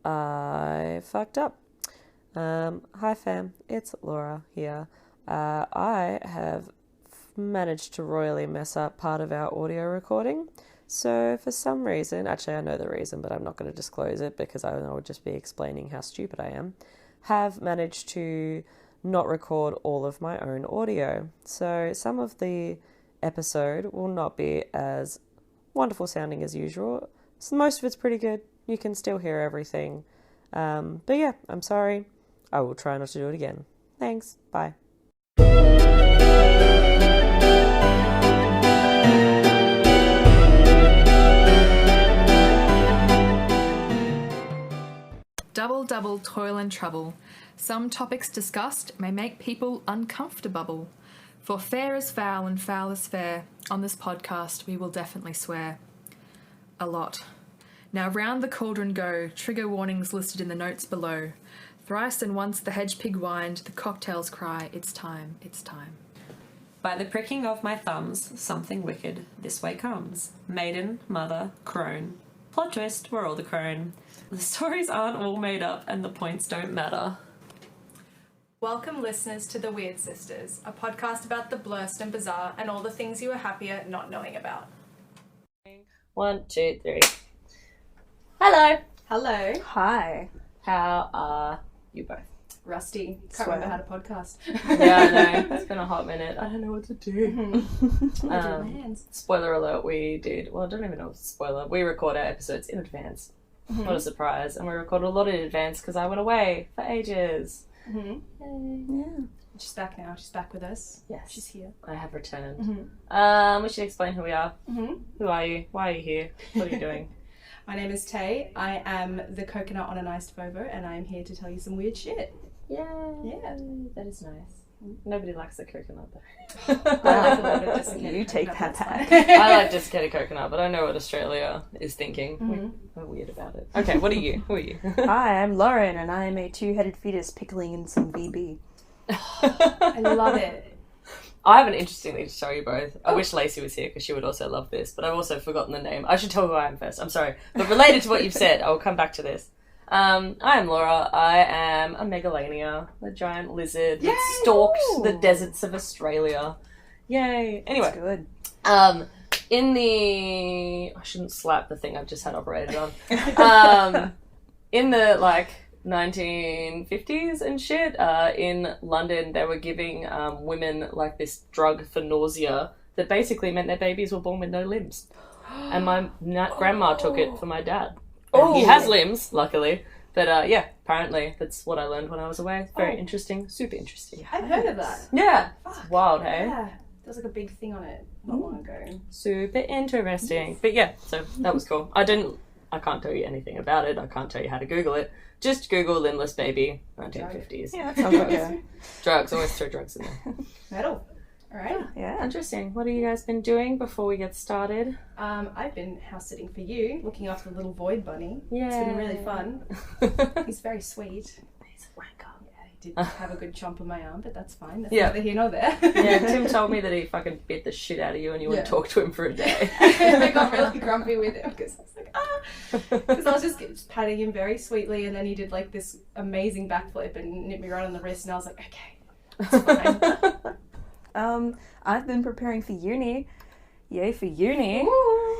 I fucked up. Hi fam, it's Laura here. I have managed to royally mess up part of our audio recording. So for some reason, actually I know the reason, but I'm not going to disclose it because I would just be explaining how stupid I am, have managed to not record all of my own audio. So some of the episode will not be as wonderful sounding as usual. So most of it's pretty good. You can still hear everything. But yeah, I'm sorry. I will try not to do it again. Thanks. Bye. Double, double, toil and trouble. Some topics discussed may make people uncomfortable. For fair is foul and foul is fair. On this podcast, we will definitely swear. A lot. Now round the cauldron go, trigger warnings listed in the notes below. Thrice and once the hedge pig whined, the cocktails cry, it's time, it's time. By the pricking of my thumbs, something wicked this way comes. Maiden, mother, crone. Plot twist, we're all the crone. The stories aren't all made up and the points don't matter. Welcome listeners to The Weird Sisters, a podcast about the blurst and bizarre and all the things you were happier not knowing about. 1, 2, 3. Hello. Hello. Hi. How are you both? Rusty. Can't remember how to podcast. Yeah, I know. It's been a hot minute. I don't know what to do. My hands. Spoiler alert, we did... Well, I don't even know if it's a spoiler. We record our episodes in advance. What a surprise. And we recorded a lot in advance because I went away for ages. Yeah. She's back now. She's back with us. Yes. She's here. I have returned. We should explain who we are. Who are you? Why are you here? What are you doing? My name is Tay. I am the coconut on an iced Vovo and I am here to tell you some weird shit. Yeah. That is nice. Nobody likes the coconut though. I like a little bit desiccated. You take coconut, that that's back. I like desiccated coconut, but I know what Australia is thinking. We're weird about it. Okay, what are you? Who are you? Hi, I'm Lauren, and I am a two-headed fetus pickling in some VB. I love it. I have an interesting thing to tell you both. I wish Lacey was here because she would also love this, but I've also forgotten the name. I should tell who I am first. I'm sorry. But related to what you've said, I will come back to this. I am Laura. I am a megalania, a giant lizard that stalked the deserts of Australia. Yay. Anyway. That's good. In the... I shouldn't slap the thing I've just had operated on. In the, 1950s and shit, in London, they were giving women, this drug for nausea that basically meant their babies were born with no limbs. And my grandma took it for my dad. And he has limbs, luckily. But, apparently that's what I learned when I was away. Very interesting. Super interesting. I've heard of that. Yeah. It's wild, hey? Yeah. There was a big thing on it not long ago. Super interesting. But yeah, so that was cool. I can't tell you anything about it. I can't tell you how to Google it. Just Google limbless baby, 1950s. Yeah, that sounds okay. Drugs, always throw drugs in there. Metal. All right. Yeah. Interesting. What have you guys been doing before we get started? I've been house sitting for you, looking after the little void bunny. Yeah. It's been really fun. He's very sweet. He's a wanker. Yeah, he did have a good chomp on my arm, but that's fine. That's Yeah. neither here nor there. Yeah, Tim told me that he fucking bit the shit out of you and you wouldn't talk to him for a day. I got really grumpy with him because I was like, because I was just patting him very sweetly, and then he did this amazing backflip and nipped me right on the wrist, and I was like, okay, it's fine. I've been preparing for uni. Yay for uni.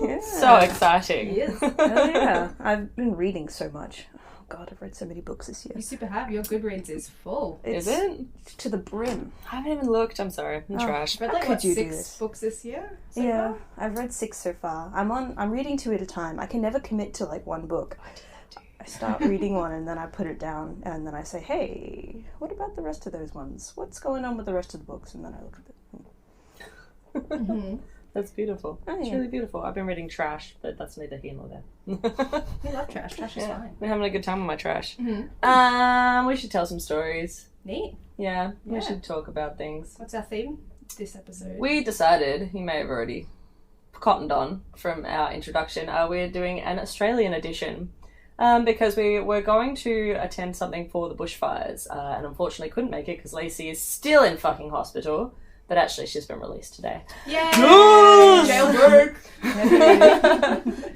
Yeah. So exciting. Yes. Hell yeah. I've been reading so much. Oh god, I've read so many books this year. You super have. Your Goodreads is full. Is it? To the brim. I haven't even looked. I'm sorry. I'm trash. I've read could you do 6 this? books this year. So Yeah, far. I've read 6 so far. I'm reading 2 at a time. I can never commit to one book. I start reading one and then I put it down and then I say, hey, what about the rest of those ones? What's going on with the rest of the books? And then I look at it. That's beautiful. Oh, It's yeah. really beautiful. I've been reading trash, but that's neither here nor there. We love trash. Trash is fine. Been having a good time with my trash. Mm-hmm. We should tell some stories. Neat. Yeah, we Yeah. should talk about things. What's our theme this episode? We decided, you may have already cottoned on from our introduction, we're doing an Australian edition. Because we were going to attend something for the bushfires, and unfortunately couldn't make it because Lacey is still in fucking hospital. but actually she's been released today. Yay! Jailbreak!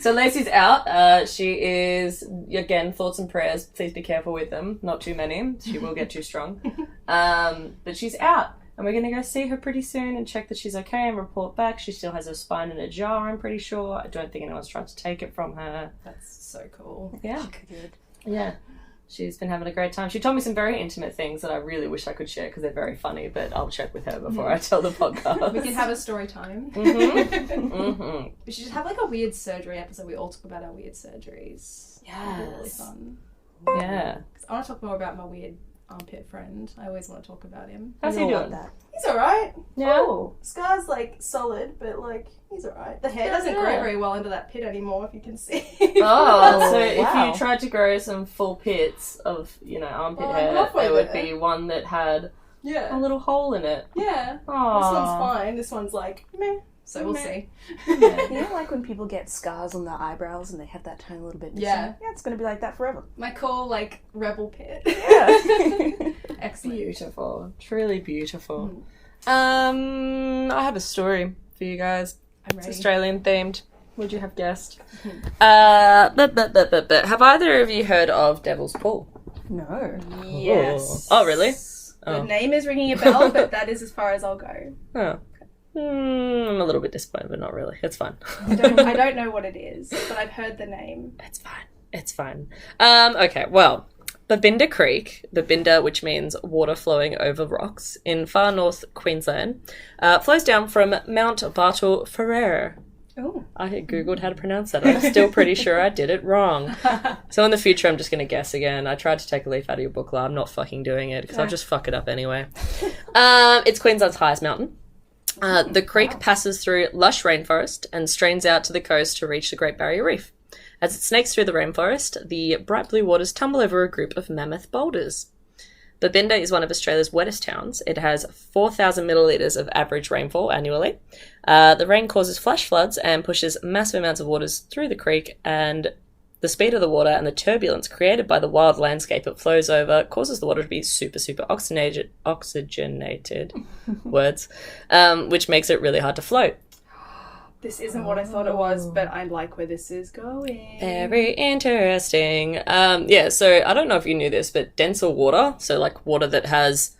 So Lacey's out. She is, again, thoughts and prayers. Please be careful with them. Not too many. She will get too strong. But she's out. And we're going to go see her pretty soon and check that she's okay and report back. She still has her spine in a jar, I'm pretty sure. I don't think anyone's tried to take it from her. That's so cool. Yeah. Good. Yeah. She's been having a great time. She told me some very intimate things that I really wish I could share because they're very funny, but I'll check with her before I tell the podcast. We can have a story time. Mm-hmm. We should just have like a weird surgery episode. We all talk about our weird surgeries. Yes. That'd be really fun. Yeah. 'Cause I want to talk more about my weird armpit friend. I always want to talk about him. How's he doing? That. He's alright. Yeah. Oh. Scar's like solid, but like he's alright. The hair doesn't grow very well into that pit anymore, if you can see. Oh, so if wow. you tried to grow some full pits of, armpit Well, I'm hair, halfway there would there. be one that had a Yeah. little hole in it. Yeah. Aww. This one's fine. This one's like meh. So we'll see. You know, like when people get scars on their eyebrows and they have that tiny little bit missing? Yeah. Yeah, it's going to be like that forever. My cool like rebel pit. Yeah. Excellent. Beautiful. Truly beautiful. Mm. I have a story for you guys. I'm It's ready. Australian themed. Would you have guessed? But have either of you heard of Devil's Pool? No. Yes. Oh, really? The Oh. name is ringing a bell, but that is as far as I'll go. Oh. I'm a little bit disappointed, but not really. It's fine. I don't know what it is, but I've heard the name. It's fine. It's fine. Okay, well, Babinda Creek, Babinda, which means water flowing over rocks, in far north Queensland, flows down from Mount Bartle Ferrer. Oh. I googled how to pronounce that. I'm still pretty sure I did it wrong. So in the future, I'm just going to guess again. I tried to take a leaf out of your book, I'm not fucking doing it because I'll just fuck it up anyway. It's Queensland's highest mountain. The creek passes through lush rainforest and strains out to the coast to reach the Great Barrier Reef. As it snakes through the rainforest, the bright blue waters tumble over a group of mammoth boulders. Babinda is one of Australia's wettest towns. It has 4,000 millilitres of average rainfall annually. The rain causes flash floods and pushes massive amounts of waters through the creek, and the speed of the water and the turbulence created by the wild landscape it flows over causes the water to be super, super oxygenated words, which makes it really hard to float. This isn't what I thought it was, but I like where this is going. Very interesting. So I don't know if you knew this, but denser water, so like water that has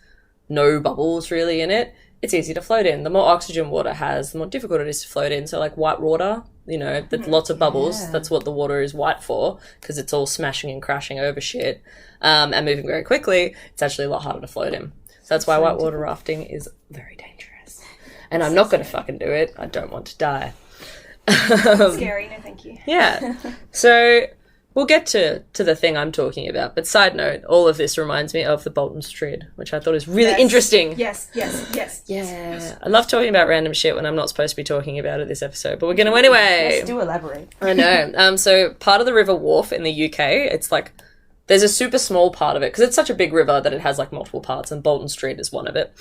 no bubbles really in it, it's easy to float in. The more oxygen water has, the more difficult it is to float in. So like white water, there's lots of bubbles. Yeah. That's what the water is white for, because it's all smashing and crashing over shit and moving very quickly. It's actually a lot harder to float in. So that's why whitewater rafting is very dangerous. And I'm not going to fucking do it. I don't want to die. Scary, no thank you. Yeah. So we'll get to the thing I'm talking about. But side note, all of this reminds me of the Bolton Strid, which I thought is really Yes. interesting. Yes. Yeah. I love talking about random shit when I'm not supposed to be talking about it this episode, but we're going to anyway. Yes, do elaborate. I know. So part of the River Wharfe in the UK, it's like, there's a super small part of it, because it's such a big river that it has like multiple parts, and Bolton Street is one of it.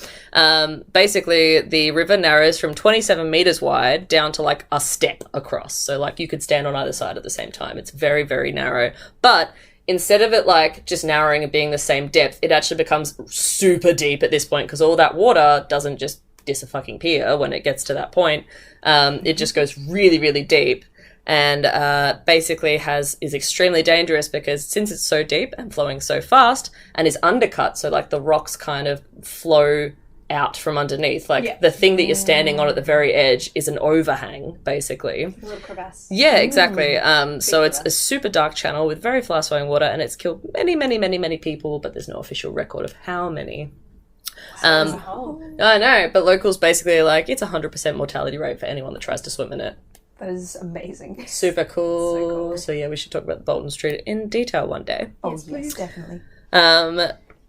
Basically, the river narrows from 27 metres wide down to like a step across. So like you could stand on either side at the same time. It's very, very narrow. But instead of it like just narrowing and being the same depth, it actually becomes super deep at this point, because all that water doesn't just disappear when it gets to that point. It just goes really, really deep. And basically is extremely dangerous, because since it's so deep and flowing so fast and is undercut, so like the rocks kind of flow out from underneath, like the thing that you're standing on at the very edge is an overhang, basically. A little crevasse. Yeah, exactly. So it's a super dark channel with very fast flowing water, and it's killed many, many, many, many people, but there's no official record of how many. I know, but locals basically are like, it's 100% mortality rate for anyone that tries to swim in it. That is amazing. Super cool. So cool. So yeah, we should talk about the Bolton Street in detail one day. Oh, yes, definitely.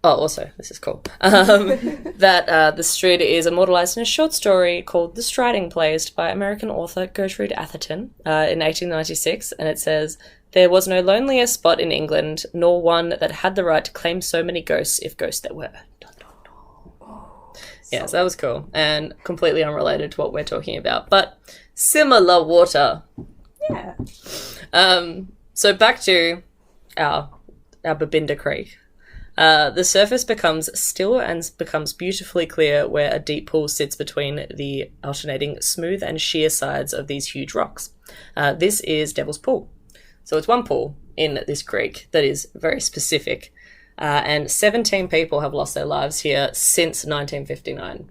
Also, this is cool. That the Street is immortalised in a short story called The Striding Place by American author Gertrude Atherton in 1896, and it says, "There was no lonelier spot in England, nor one that had the right to claim so many ghosts, if ghosts there were." Dun, dun, dun. Yeah, so that was cool, and completely unrelated to what we're talking about, but similar water. Yeah. So back to our Babinda Creek. The surface becomes still and becomes beautifully clear where a deep pool sits between the alternating smooth and sheer sides of these huge rocks. This is Devil's Pool. So it's one pool in this creek that is very specific. And 17 people have lost their lives here since 1959.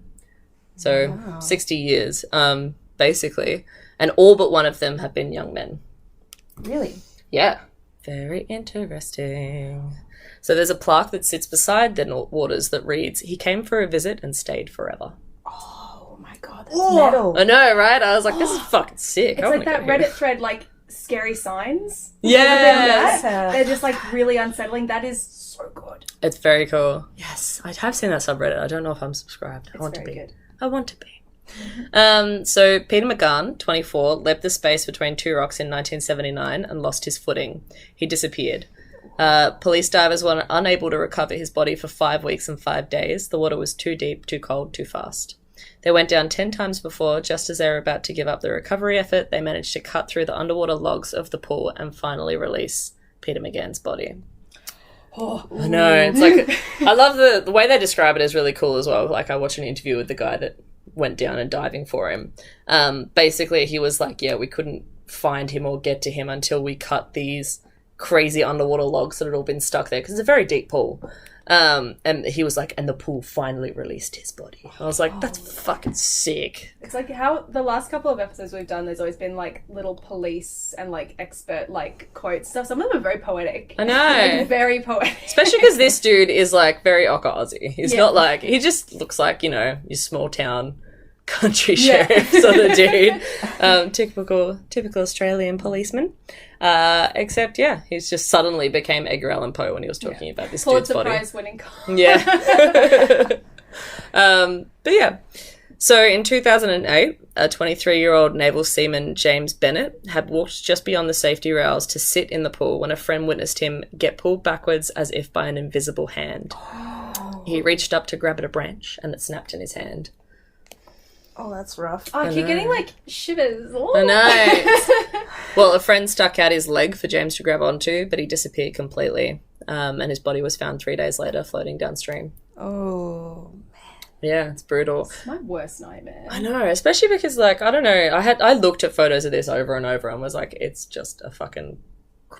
So wow. 60 years, basically. And all but one of them have been young men. Really? Yeah. Very interesting. So there's a plaque that sits beside the waters that reads, "He came for a visit and stayed forever." Oh my god, that's metal. I know, right? I was like, this is fucking sick. It's like that Reddit thread, like, scary signs. Yes. They're just, like, really unsettling. That is so good. It's very cool. Yes, I have seen that subreddit. I don't know if I'm subscribed. I want to be. Good. I want to be. So Peter McGann, 24, leapt the space between two rocks in 1979 and lost his footing. He disappeared. Police divers were unable to recover his body for 5 weeks and 5 days. The water was too deep, too cold, too fast. They went down 10 times before. Just as they were about to give up the recovery effort, they managed to cut through the underwater logs of the pool and finally release Peter McGann's body. Oh, I know. It's like, I love the way they describe it is really cool as well. Like, I watched an interview with the guy that went down and diving for him. Basically, he was like, yeah, we couldn't find him or get to him until we cut these crazy underwater logs that had all been stuck there, because it's a very deep pool. And he was like, and the pool finally released his body. I was like, that's fucking sick. It's like how the last couple of episodes we've done, there's always been like little police and like expert like quotes stuff. Some of them are very poetic. I know. Like, very poetic. Especially because this dude is like very Ocker Aussie. He's not like, he just looks like, you know, your small town country sheriff sort of dude. Typical Australian policeman. Except, yeah, he's just suddenly became Edgar Allan Poe when he was talking about this dude's body. Pulitzer Prize winning. Yeah. But yeah. So in 2008, a 23-year-old naval seaman, James Bennett, had walked just beyond the safety rails to sit in the pool when a friend witnessed him get pulled backwards as if by an invisible hand. Oh. He reached up to grab at a branch and it snapped in his hand. Oh, that's rough. Oh, I keep getting, like, shivers. Ooh. I know. Well, a friend stuck out his leg for James to grab onto, but he disappeared completely. And his body was found 3 days later floating downstream. Oh, man. Yeah, it's brutal. It's my worst nightmare. I know, especially because, like, I don't know, I looked at photos of this over and over and was like, it's just a fucking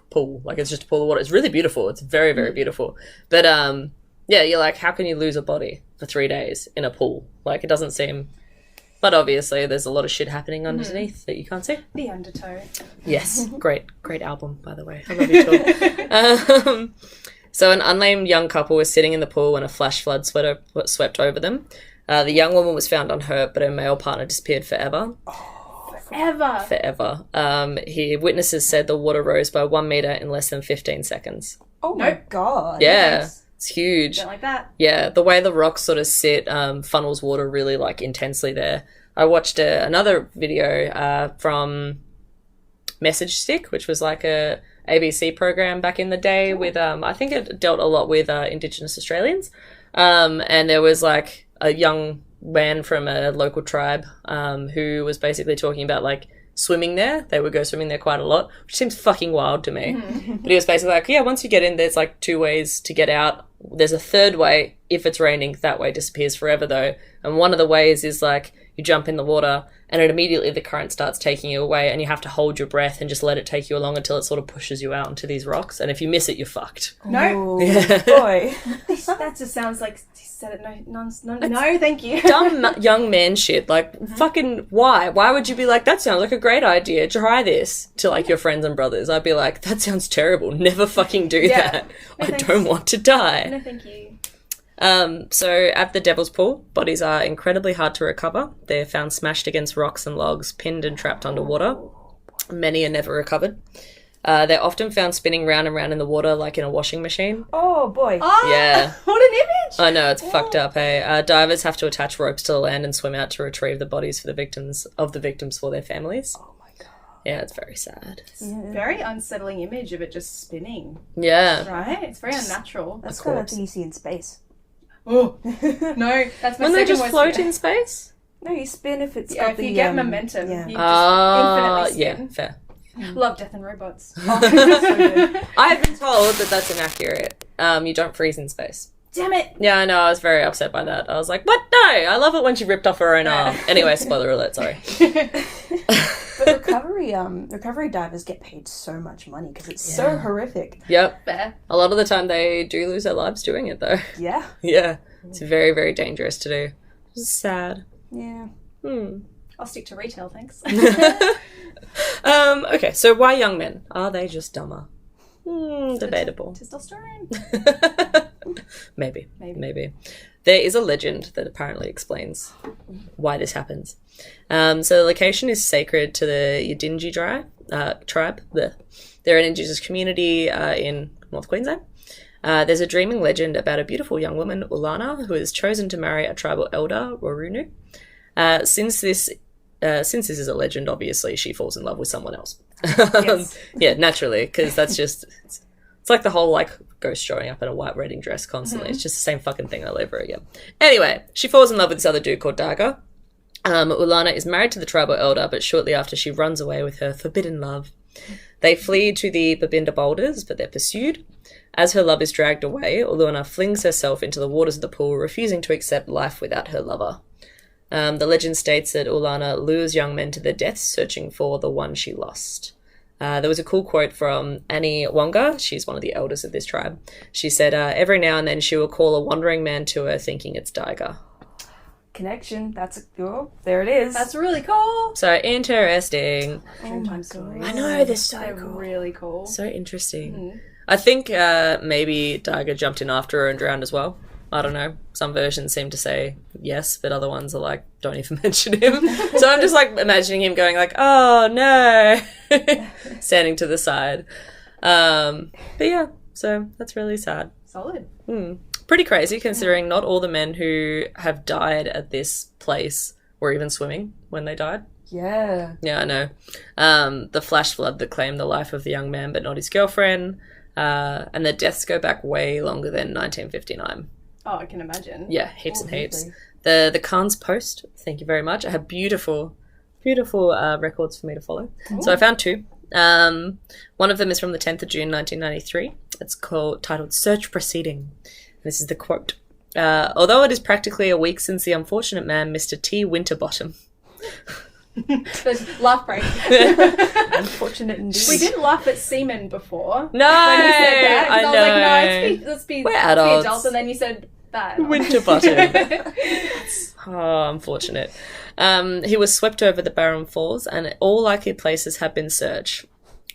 pool. Like, it's just a pool of water. It's really beautiful. It's very, very beautiful. But, yeah, you're like, how can you lose a body for 3 days in a pool? Like, it doesn't seem... But obviously, there's a lot of shit happening underneath that you can't see. The Undertow. Yes, great album, by the way. I love you too. So an unnamed young couple was sitting in the pool when a flash flood swept over them. The young woman was found unhurt, but her male partner disappeared forever. Oh, Forever. Witnesses said the water rose by 1 meter in less than 15 seconds. Oh my god. Yeah. Nice. It's huge. Don't like that. Yeah, the way the rocks sort of sit funnels water really like intensely there. I watched another video from Message Stick, which was like a ABC program back in the day with I think it dealt a lot with Indigenous Australians. And there was like a young man from a local tribe who was basically talking about like swimming there. They would go swimming there quite a lot, which seems fucking wild to me. But he was basically like, yeah, once you get in, there's like 2 ways to get out. There's a third way. If it's raining, that way disappears forever though. And one of the ways is like you jump in the water and it immediately the current starts taking you away and you have to hold your breath and just let it take you along until it sort of pushes you out into these rocks. And if you miss it, you're fucked. No. Yeah. Boy. That just sounds like he said it. No, thank you. Dumb young man shit. Like, fucking why? Why would you be like, that sounds like a great idea. Try this to like your friends and brothers. I'd be like, that sounds terrible. Never fucking do that. No, I don't want to die. No, thank you. So at the Devil's Pool, bodies are incredibly hard to recover. They're found smashed against rocks and logs, pinned and trapped underwater. Many are never recovered. They're often found spinning round and round in the water like in a washing machine. Oh, boy. Oh, Yeah. What an image! I know, it's fucked up, hey? Divers have to attach ropes to the land and swim out to retrieve the bodies for the victims for their families. Oh, my God. Yeah, it's very sad. Very unsettling image of it just spinning. Yeah. Right? It's very unnatural. That's kind of thing you see in space. Oh. No, that's my When they second just worst float fear. in space? No, you spin if it's Yeah, got if the... you get momentum, yeah. you just infinitely spin. Yeah, fair. Love Death and Robots. I have been told that that's inaccurate. you don't freeze in space. Damn it! Yeah, I know. I was very upset by that. I was like, what? No! I love it when she ripped off her own arm. Anyway, spoiler alert, sorry. But recovery divers get paid so much money because it's so horrific. Yep. Fair. A lot of the time they do lose their lives doing it, though. Yeah. Yeah. It's very, very dangerous to do. It's sad. Yeah. I'll stick to retail, thanks. Okay, so why young men? Are they just dumber? Debatable. Testosterone. Maybe. There is a legend that apparently explains why this happens. So the location is sacred to the Yidinji tribe. They're an indigenous community in North Queensland. There's a dreaming legend about a beautiful young woman, Ulana, who is chosen to marry a tribal elder, Warunu. Since this is a legend, obviously she falls in love with someone else. Yes. Yeah, naturally, because that's just it's like the whole like ghost showing up in a white wedding dress constantly. It's just the same fucking thing all over again. Anyway, she falls in love with this other dude called Daga. Ulana is married to the tribal elder, but shortly after she runs away with her forbidden love. They flee to the Babinda boulders, but they're pursued. As her love is dragged away, Ulana flings herself into the waters of the pool, refusing to accept life without her lover. The legend states that Ulana lures young men to their deaths, searching for the one she lost. There was a cool quote from Annie Wonga. She's one of the elders of this tribe. She said, every now and then she will call a wandering man to her, thinking it's Daiga. Connection. There it is. That's really cool. So interesting. Oh my god. I know, they're so They're cool. really cool. So interesting. I think maybe Daiga jumped in after her and drowned as well. I don't know. Some versions seem to say yes, but other ones are like, don't even mention him. So I'm just like imagining him going like, oh no, standing to the side. But yeah, so that's really sad. Solid. Pretty crazy considering not all the men who have died at this place were even swimming when they died. Yeah. Yeah, I know. The flash flood that claimed the life of the young man but not his girlfriend. And the deaths go back way longer than 1959. Oh, I can imagine. Yeah, heaps and heaps. Really? The Khan's Post, thank you very much. I have beautiful records for me to follow. So I found two. One of them is from the 10th of June 1993. It's titled Search Proceeding. This is the quote. Although it is practically a week since the unfortunate man, Mr. T. Winterbottom. There's laugh break. Unfortunate indeed. We didn't laugh at semen before. No, when you said that, 'cause I I was know. like, no, let's be We're adults. adults, and then you said that. Winterbottom. Oh, unfortunate. He was swept over the Barron Falls, and all likely places have been searched.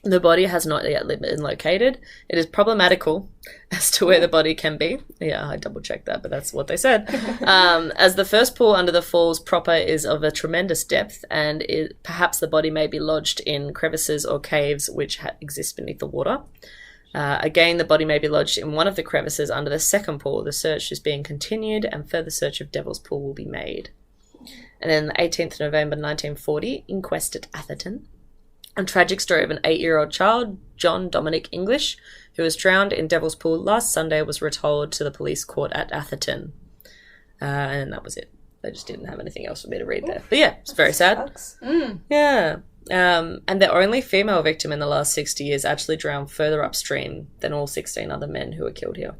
The body has not yet been located. It is problematical as to where the body can be. Yeah, I double-checked that, but that's what they said. As the first pool under the falls proper is of a tremendous depth, and perhaps the body may be lodged in crevices or caves which exist beneath the water. Again, the body may be lodged in one of the crevices under the second pool. The search is being continued, and further search of Devil's Pool will be made. And then the 18th November 1940, inquest at Atherton. A tragic story of an 8-year-old child, John Dominic English, who was drowned in Devil's Pool last Sunday, was retold to the police court at Atherton. And that was it. They just didn't have anything else for me to read there. But yeah, it's very sad. Sucks. Yeah. And the only female victim in the last 60 years actually drowned further upstream than all 16 other men who were killed here.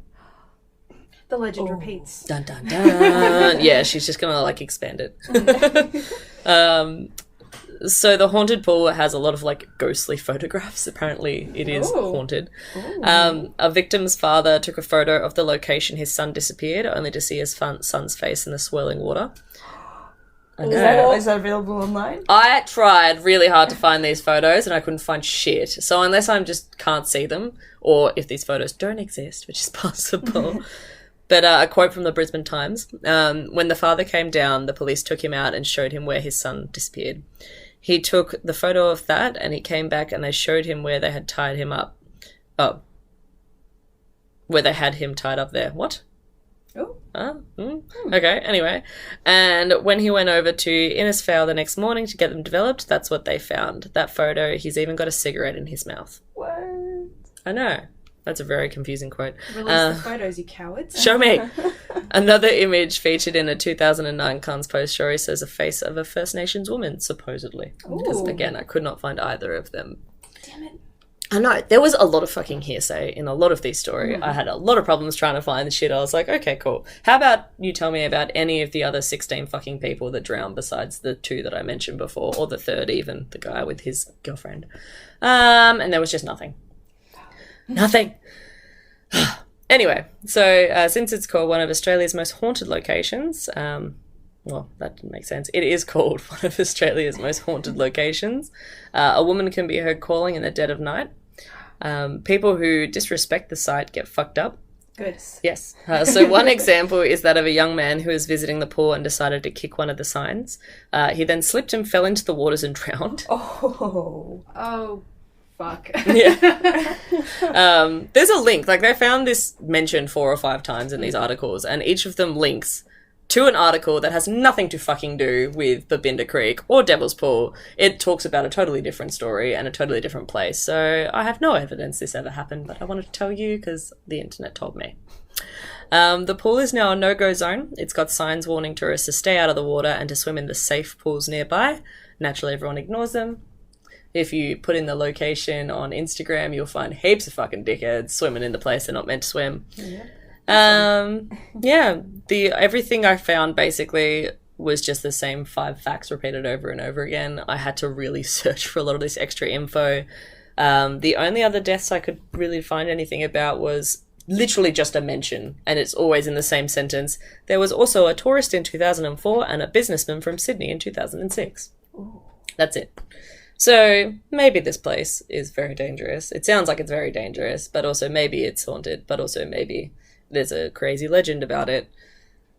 The legend repeats. Dun, dun, dun. Yeah, she's just going to, like, expand it. So the haunted pool has a lot of, like, ghostly photographs. Apparently it is haunted. A victim's father took a photo of the location his son disappeared, only to see his son's face in the swirling water. Is that available online? I tried really hard to find these photos and I couldn't find shit. So unless I just can't see them, or if these photos don't exist, which is possible... But a quote from the Brisbane Times, when the father came down, the police took him out and showed him where his son disappeared. He took the photo of that and he came back and they showed him where they had tied him up. Oh. Where they had him tied up there. What? Oh. Okay, anyway. And when he went over to Innisfail the next morning to get them developed, that's what they found. That photo, he's even got a cigarette in his mouth. What? I know. That's a very confusing quote. Release the photos, you cowards. Show me. Another image featured in a 2009 Khan's Post story says a face of a First Nations woman, supposedly. Because, again, I could not find either of them. Damn it. I know, there was a lot of fucking hearsay in a lot of these stories. I had a lot of problems trying to find the shit. I was like, okay, cool. How about you tell me about any of the other 16 fucking people that drowned besides the 2 that I mentioned before, or the 3rd even, the guy with his girlfriend. And there was just nothing. Nothing. Anyway, so since it's called one of Australia's most haunted locations, well, that didn't make sense. It is called one of Australia's most haunted locations. A woman can be heard calling in the dead of night. People who disrespect the site get fucked up. Good. Yes. So one example is that of a young man who was visiting the pool and decided to kick one of the signs. He then slipped and fell into the waters and drowned. Oh, fuck. Yeah. There's a link. Like, they found this mentioned 4 or 5 times in these articles, and each of them links to an article that has nothing to fucking do with Babinda Creek or Devil's Pool. It talks about a totally different story and a totally different place. So I have no evidence this ever happened, but I wanted to tell you because the internet told me. The pool is now a no-go zone. It's got signs warning tourists to stay out of the water and to swim in the safe pools nearby. Naturally, everyone ignores them. If you put in the location on Instagram, you'll find heaps of fucking dickheads swimming in the place they're not meant to swim. Everything I found basically was just the same 5 facts repeated over and over again. I had to really search for a lot of this extra info. The only other deaths I could really find anything about was literally just a mention, and it's always in the same sentence. There was also a tourist in 2004 and a businessman from Sydney in 2006. Ooh. That's it. So maybe this place is very dangerous. It sounds like it's very dangerous, but also maybe it's haunted, but also maybe there's a crazy legend about it.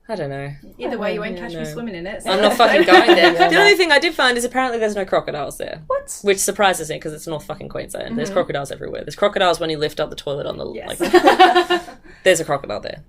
I don't know. Either way, you won't catch me swimming in it. So. I'm not fucking going there. The only thing I did find is apparently there's no crocodiles there. What? Which surprises me because it's North fucking Queensland. Mm-hmm. There's crocodiles everywhere. There's crocodiles when you lift up the toilet on the... Yes. There's a crocodile there.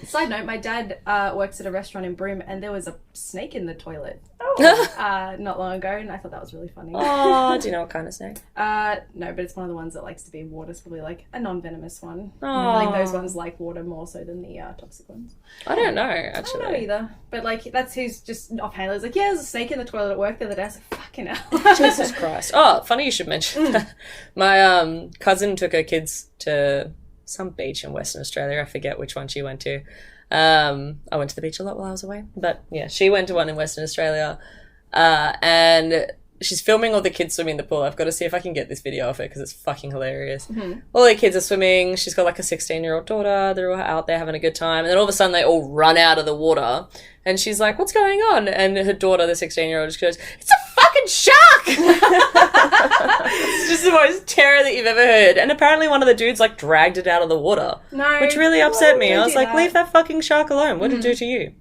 Side note, my dad works at a restaurant in Broome and there was a snake in the toilet not long ago, and I thought that was really funny. Oh, do you know what kind of snake? No, but it's one of the ones that likes to be in water. It's probably like a non-venomous one. Oh. I think those ones like water more so than the toxic ones. I don't know, actually. I don't know either. But like, that's who's just offhand. He's like, yeah, there's a snake in the toilet at work the other day. I was like, fucking hell. Jesus Christ. Oh, funny you should mention that. My cousin took her kids to some beach in Western Australia. I forget which one she went to. I went to the beach a lot while I was away. But yeah, she went to one in Western Australia. And she's filming all the kids swimming in the pool. I've got to see if I can get this video of it because it's fucking hilarious. Mm-hmm. All the kids are swimming. She's got like a 16-year-old daughter. They're all out there having a good time. And then all of a sudden they all run out of the water. And she's like, what's going on? And her daughter, the 16-year-old, just goes, it's a fucking shark! It's just the most terror that you've ever heard. And apparently one of the dudes like dragged it out of the water. No. Which really upset me. I was like, leave that fucking shark alone. What did it do to you?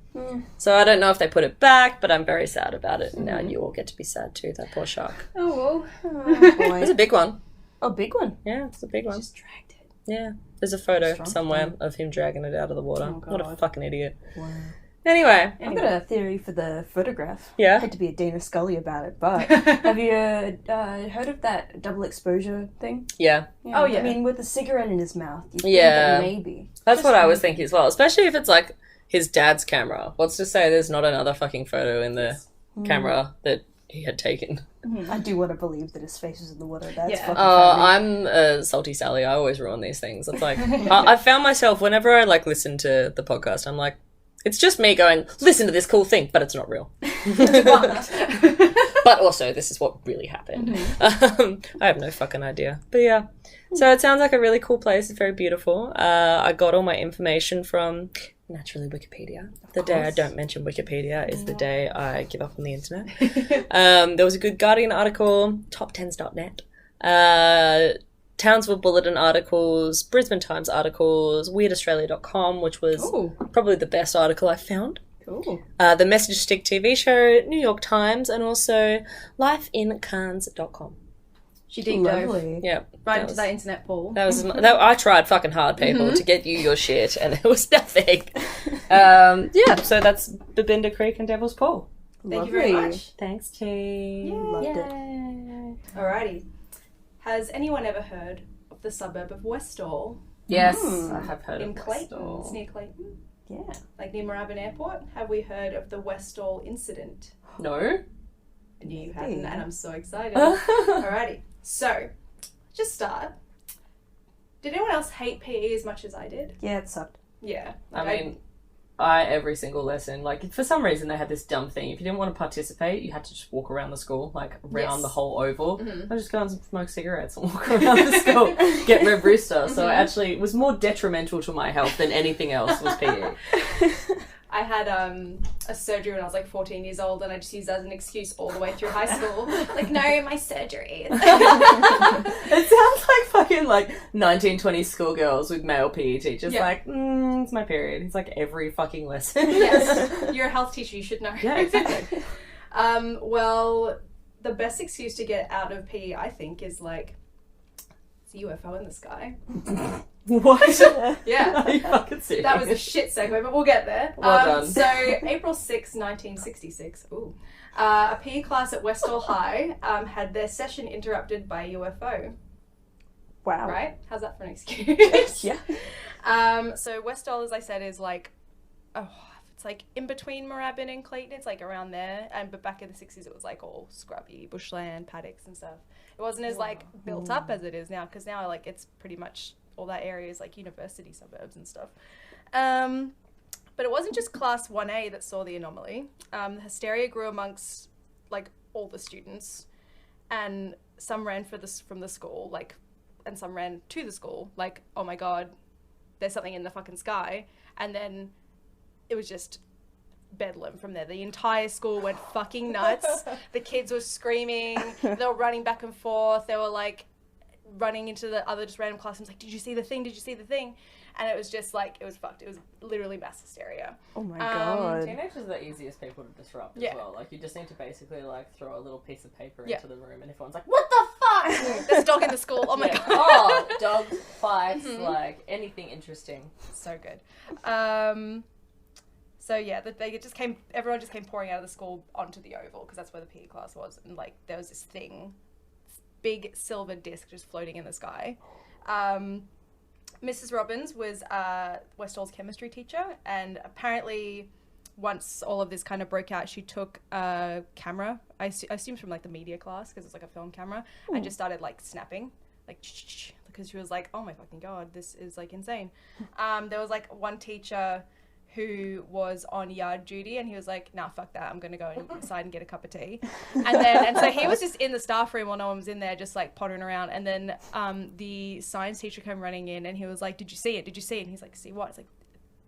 So I don't know if they put it back, but I'm very sad about it. And now you all get to be sad too, that poor shark. Oh, It was a big one. Oh, big one. Yeah, it's a big one. just dragged it. Yeah. There's a photo Strong somewhere thing. of him dragging it out of the water. Oh, What a God. fucking idiot. Wow. Anyway. I've got a theory for the photograph. Yeah? I hate to be a Dana Scully about it, but have you heard of that double exposure thing? Yeah. Oh, yeah. I mean, with a cigarette in his mouth, you think Yeah. that maybe. That's what I was thinking as well. Especially if it's like his dad's camera. What's to say there's not another fucking photo in the camera that he had taken? I do want to believe that his face was in the water. That's Yeah. fucking funny. I'm a salty Sally. I always ruin these things. It's like, I found myself, whenever I like listen to the podcast, I'm like, it's just me going, listen to this cool thing, but it's not real. But also, this is what really happened. I have no fucking idea. But yeah. So it sounds like a really cool place. It's very beautiful. I got all my information from, naturally, Wikipedia. The day I don't mention Wikipedia is the day I give up on the internet. There was a good Guardian article, top10s.net. Townsville Bulletin articles, Brisbane Times articles, WeirdAustralia.com, which was probably the best article I found. Cool. The Message Stick TV show, New York Times, and also lifeincairns.com. She deep dove Lovely. Yeah. right into that internet pool. I tried fucking hard, people, to get you your shit, and there was nothing. So that's Babinda Creek and Devil's Pool. Thank you very Lovely. much. Thanks, team. Loved it. Yay. Alrighty. Has anyone ever heard of the suburb of Westall? Yes, I have heard In of Clayton. Westall. It's near Clayton. Yeah. Like near Moorabbin Airport. Have we heard of the Westall incident? No. And you hadn't, and I'm so excited. Alrighty. So, just start. Did anyone else hate PE as much as I did? Yeah, it sucked. Yeah. I mean, every single lesson, like, for some reason they had this dumb thing. If you didn't want to participate, you had to just walk around the school, like, around the whole oval. I just go and smoke cigarettes and walk around the school, get Red Rooster. So it was more detrimental to my health than anything else was PE. I had a surgery when I was like 14 years old, and I just used that as an excuse all the way through high school. Like, no, my surgery. It sounds like fucking like 1920s schoolgirls with male PE teachers. Yeah. Like, it's my period. It's like every fucking lesson. Yes, you're a health teacher, you should know. Yeah, exactly. Well, the best excuse to get out of PE, I think, is like, it's a UFO in the sky. What? Yeah. Are you fucking serious? That was a shit segue, but we'll get there. Well done. So, April 6, 1966, a PE class at Westall High had their session interrupted by a UFO. Wow. Right? How's that for an excuse? Yeah. So, Westall, as I said, is like, it's like in between Moorabbin and Clayton. It's like around there. But back in the 60s, it was like all scrubby, bushland, paddocks and stuff. It wasn't as like built up as it is now, because now like it's pretty much all that area is like university suburbs and stuff. But it wasn't just class 1A that saw the anomaly. The hysteria grew amongst like all the students, and some ran from the school, like, and some ran to the school, like, oh my god, there's something in the fucking sky. And then it was just bedlam from there. The entire school went fucking nuts. The kids were screaming, they were running back and forth, they were like running into the other just random classrooms like, did you see the thing, and it was just like, it was fucked. It was literally mass hysteria. Oh my god. Teenagers are the easiest people to disrupt as well. Like, you just need to basically like throw a little piece of paper into the room and everyone's like, what the fuck? There's a dog in the school, oh my god. Oh, dog fights, like anything interesting. So good. So yeah, everyone just came pouring out of the school onto the oval, because that's where the PE class was, and like there was this big silver disc just floating in the sky. Mrs. Robbins was Westall's chemistry teacher, and apparently once all of this kind of broke out, she took a camera, I assume from like the media class, because it's like a film camera, and just started like snapping, like, because she was like, oh my fucking god, this is like insane. There was like one teacher who was on yard duty, and he was like, nah, fuck that, I'm gonna go inside and get a cup of tea. And so he was just in the staff room while no one was in there, just like pottering around. And then the science teacher came running in, and he was like, did you see it? And he's like, see what? It's like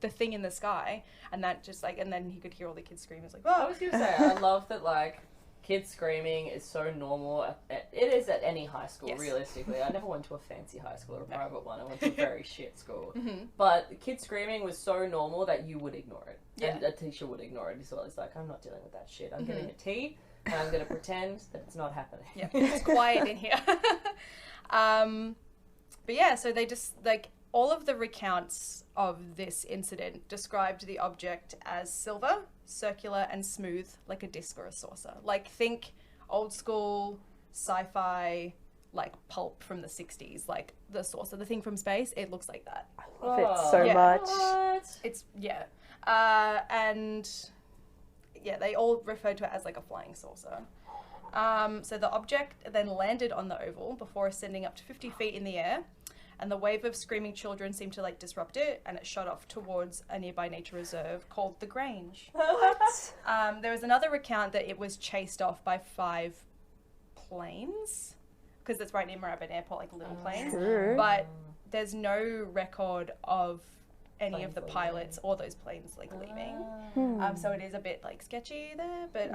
the thing in the sky. And that just like, and then he could hear all the kids screaming. It's like, oh. I was gonna say, I love that like kids screaming is so normal. It is at any high school, realistically. I never went to a fancy high school or a private one. I went to a very shit school. But kids screaming was so normal that you would ignore it. Yeah. And a teacher would ignore it as well. It's like, I'm not dealing with that shit. I'm getting a tea, and I'm going to pretend that it's not happening. Yeah, it's quiet in here. But yeah, so they just, like, all of the recounts of this incident described the object as silver, circular, and smooth, like a disc or a saucer. Like, think old school sci-fi, like pulp from the 60s, like the saucer, the thing from space. It looks like that. I love it so much. What? It's and yeah, they all referred to it as like a flying saucer. So the object then landed on the oval before ascending up to 50 feet in the air, and the wave of screaming children seemed to like disrupt it, and it shot off towards a nearby nature reserve called the Grange. What? There was another recount that it was chased off by 5 planes, because it's right near Moorabbin Airport, like little planes. True. But there's no record of any of the pilots or those planes like leaving. So it is a bit like sketchy there, but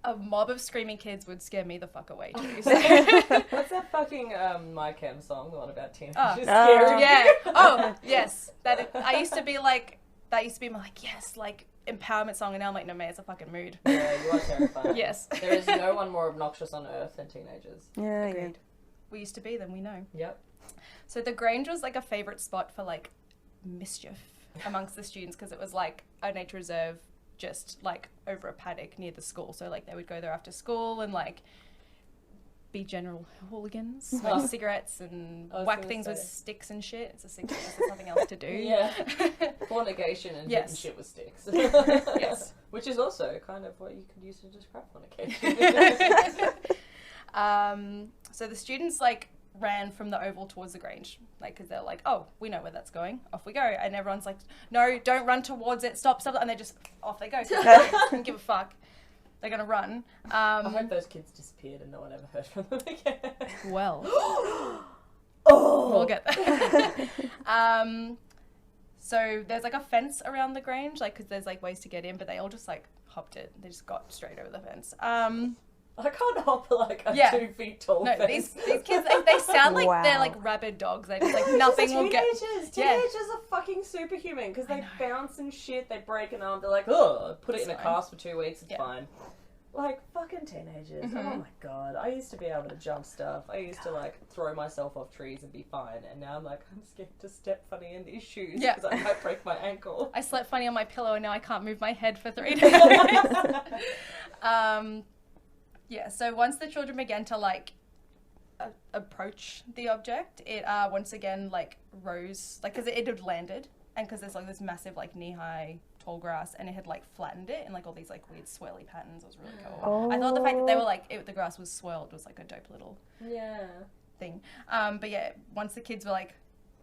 a mob of screaming kids would scare me the fuck away too. So. What's that fucking My Chem song, the one about teenagers? Yeah. Oh, yes. I used to be like, that used to be my like, yes, like empowerment song, and now I'm like, no man, it's a fucking mood. Yeah, you are terrifying. Yes. There is no one more obnoxious on earth than teenagers. Yeah, Agreed. yeah. We used to be them, we know. Yep. So the Grange was like a favourite spot for like mischief amongst the students, because it was like a nature reserve just like over a paddock near the school. So like they would go there after school and like be general hooligans, smoke cigarettes and whack things with sticks and shit. It's a cigarette, there's nothing else to do. Yeah. Fornication and hitting shit with sticks. Yes. Which is also kind of what you could use to describe fornication. So the students like ran from the oval towards the Grange, like, because they're like, oh, we know where that's going, off we go. And everyone's like, no, don't run towards it, stop, and they just, off they go. Don't give a fuck. They're gonna run. I hope those kids disappeared and no one ever heard from them again. Well, Oh! we'll get there. So there's like a fence around the Grange, like, because there's like ways to get in, but they all just like hopped it. They just got straight over the fence. I can't hop like a 2 feet tall No, fence. these kids, they sound like Wow. they're like rabid dogs. They just like nothing will get. Teenagers are fucking superhuman because they bounce and shit. They break an arm. They're like, oh, put it in a cast for 2 weeks. It's fine. Like fucking teenagers. Mm-hmm. Oh my god. I used to be able to jump stuff. I used to like throw myself off trees and be fine. And now I'm like, I'm scared to step funny in these shoes because I might break my ankle. I slept funny on my pillow and now I can't move my head for 3 days. Yeah, so once the children began to like approach the object, it once again like rose, like because it had landed, and because there's like this massive like knee-high tall grass, and it had like flattened it in like all these like weird swirly patterns. It was really cool. I thought the fact that they were like the grass was swirled was like a dope little thing. But yeah, once the kids were like,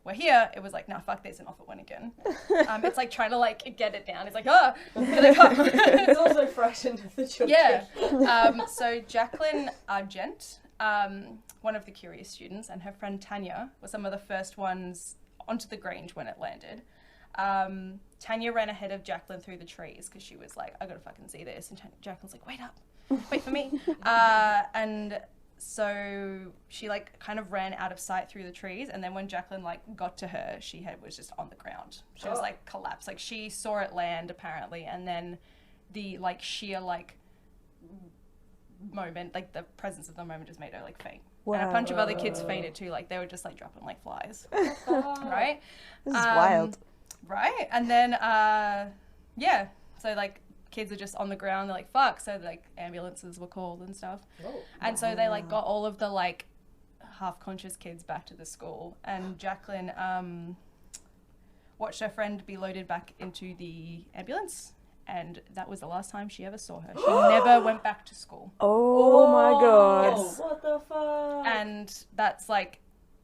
we're here, it was like, nah, fuck this, and off it went again. It's like trying to like get it down. It's like, oh, here they come. It's also frightened of the children. Yeah. So Jacqueline Argent, one of the curious students, and her friend Tanya were some of the first ones onto the Grange when it landed. Tanya ran ahead of Jacqueline through the trees because she was like, I gotta fucking see this. And Jacqueline's like, wait up, wait for me. And so she like kind of ran out of sight through the trees, and then when Jacqueline like got to her, she was just on the ground. She was like collapsed. Like she saw it land apparently, and then the like sheer like moment, like the presence of the moment just made her like faint. Wow. And a bunch of other kids fainted too. Like they were just like dropping like flies. Right? This is wild. Right? And then yeah, so like kids are just on the ground, they're like fuck, so like ambulances were called and stuff. And so they like got all of the like half conscious kids back to the school, and Jacqueline watched her friend be loaded back into the ambulance, and that was the last time she ever saw her. She never went back to school. Oh my god. Yes. What the fuck? And that's like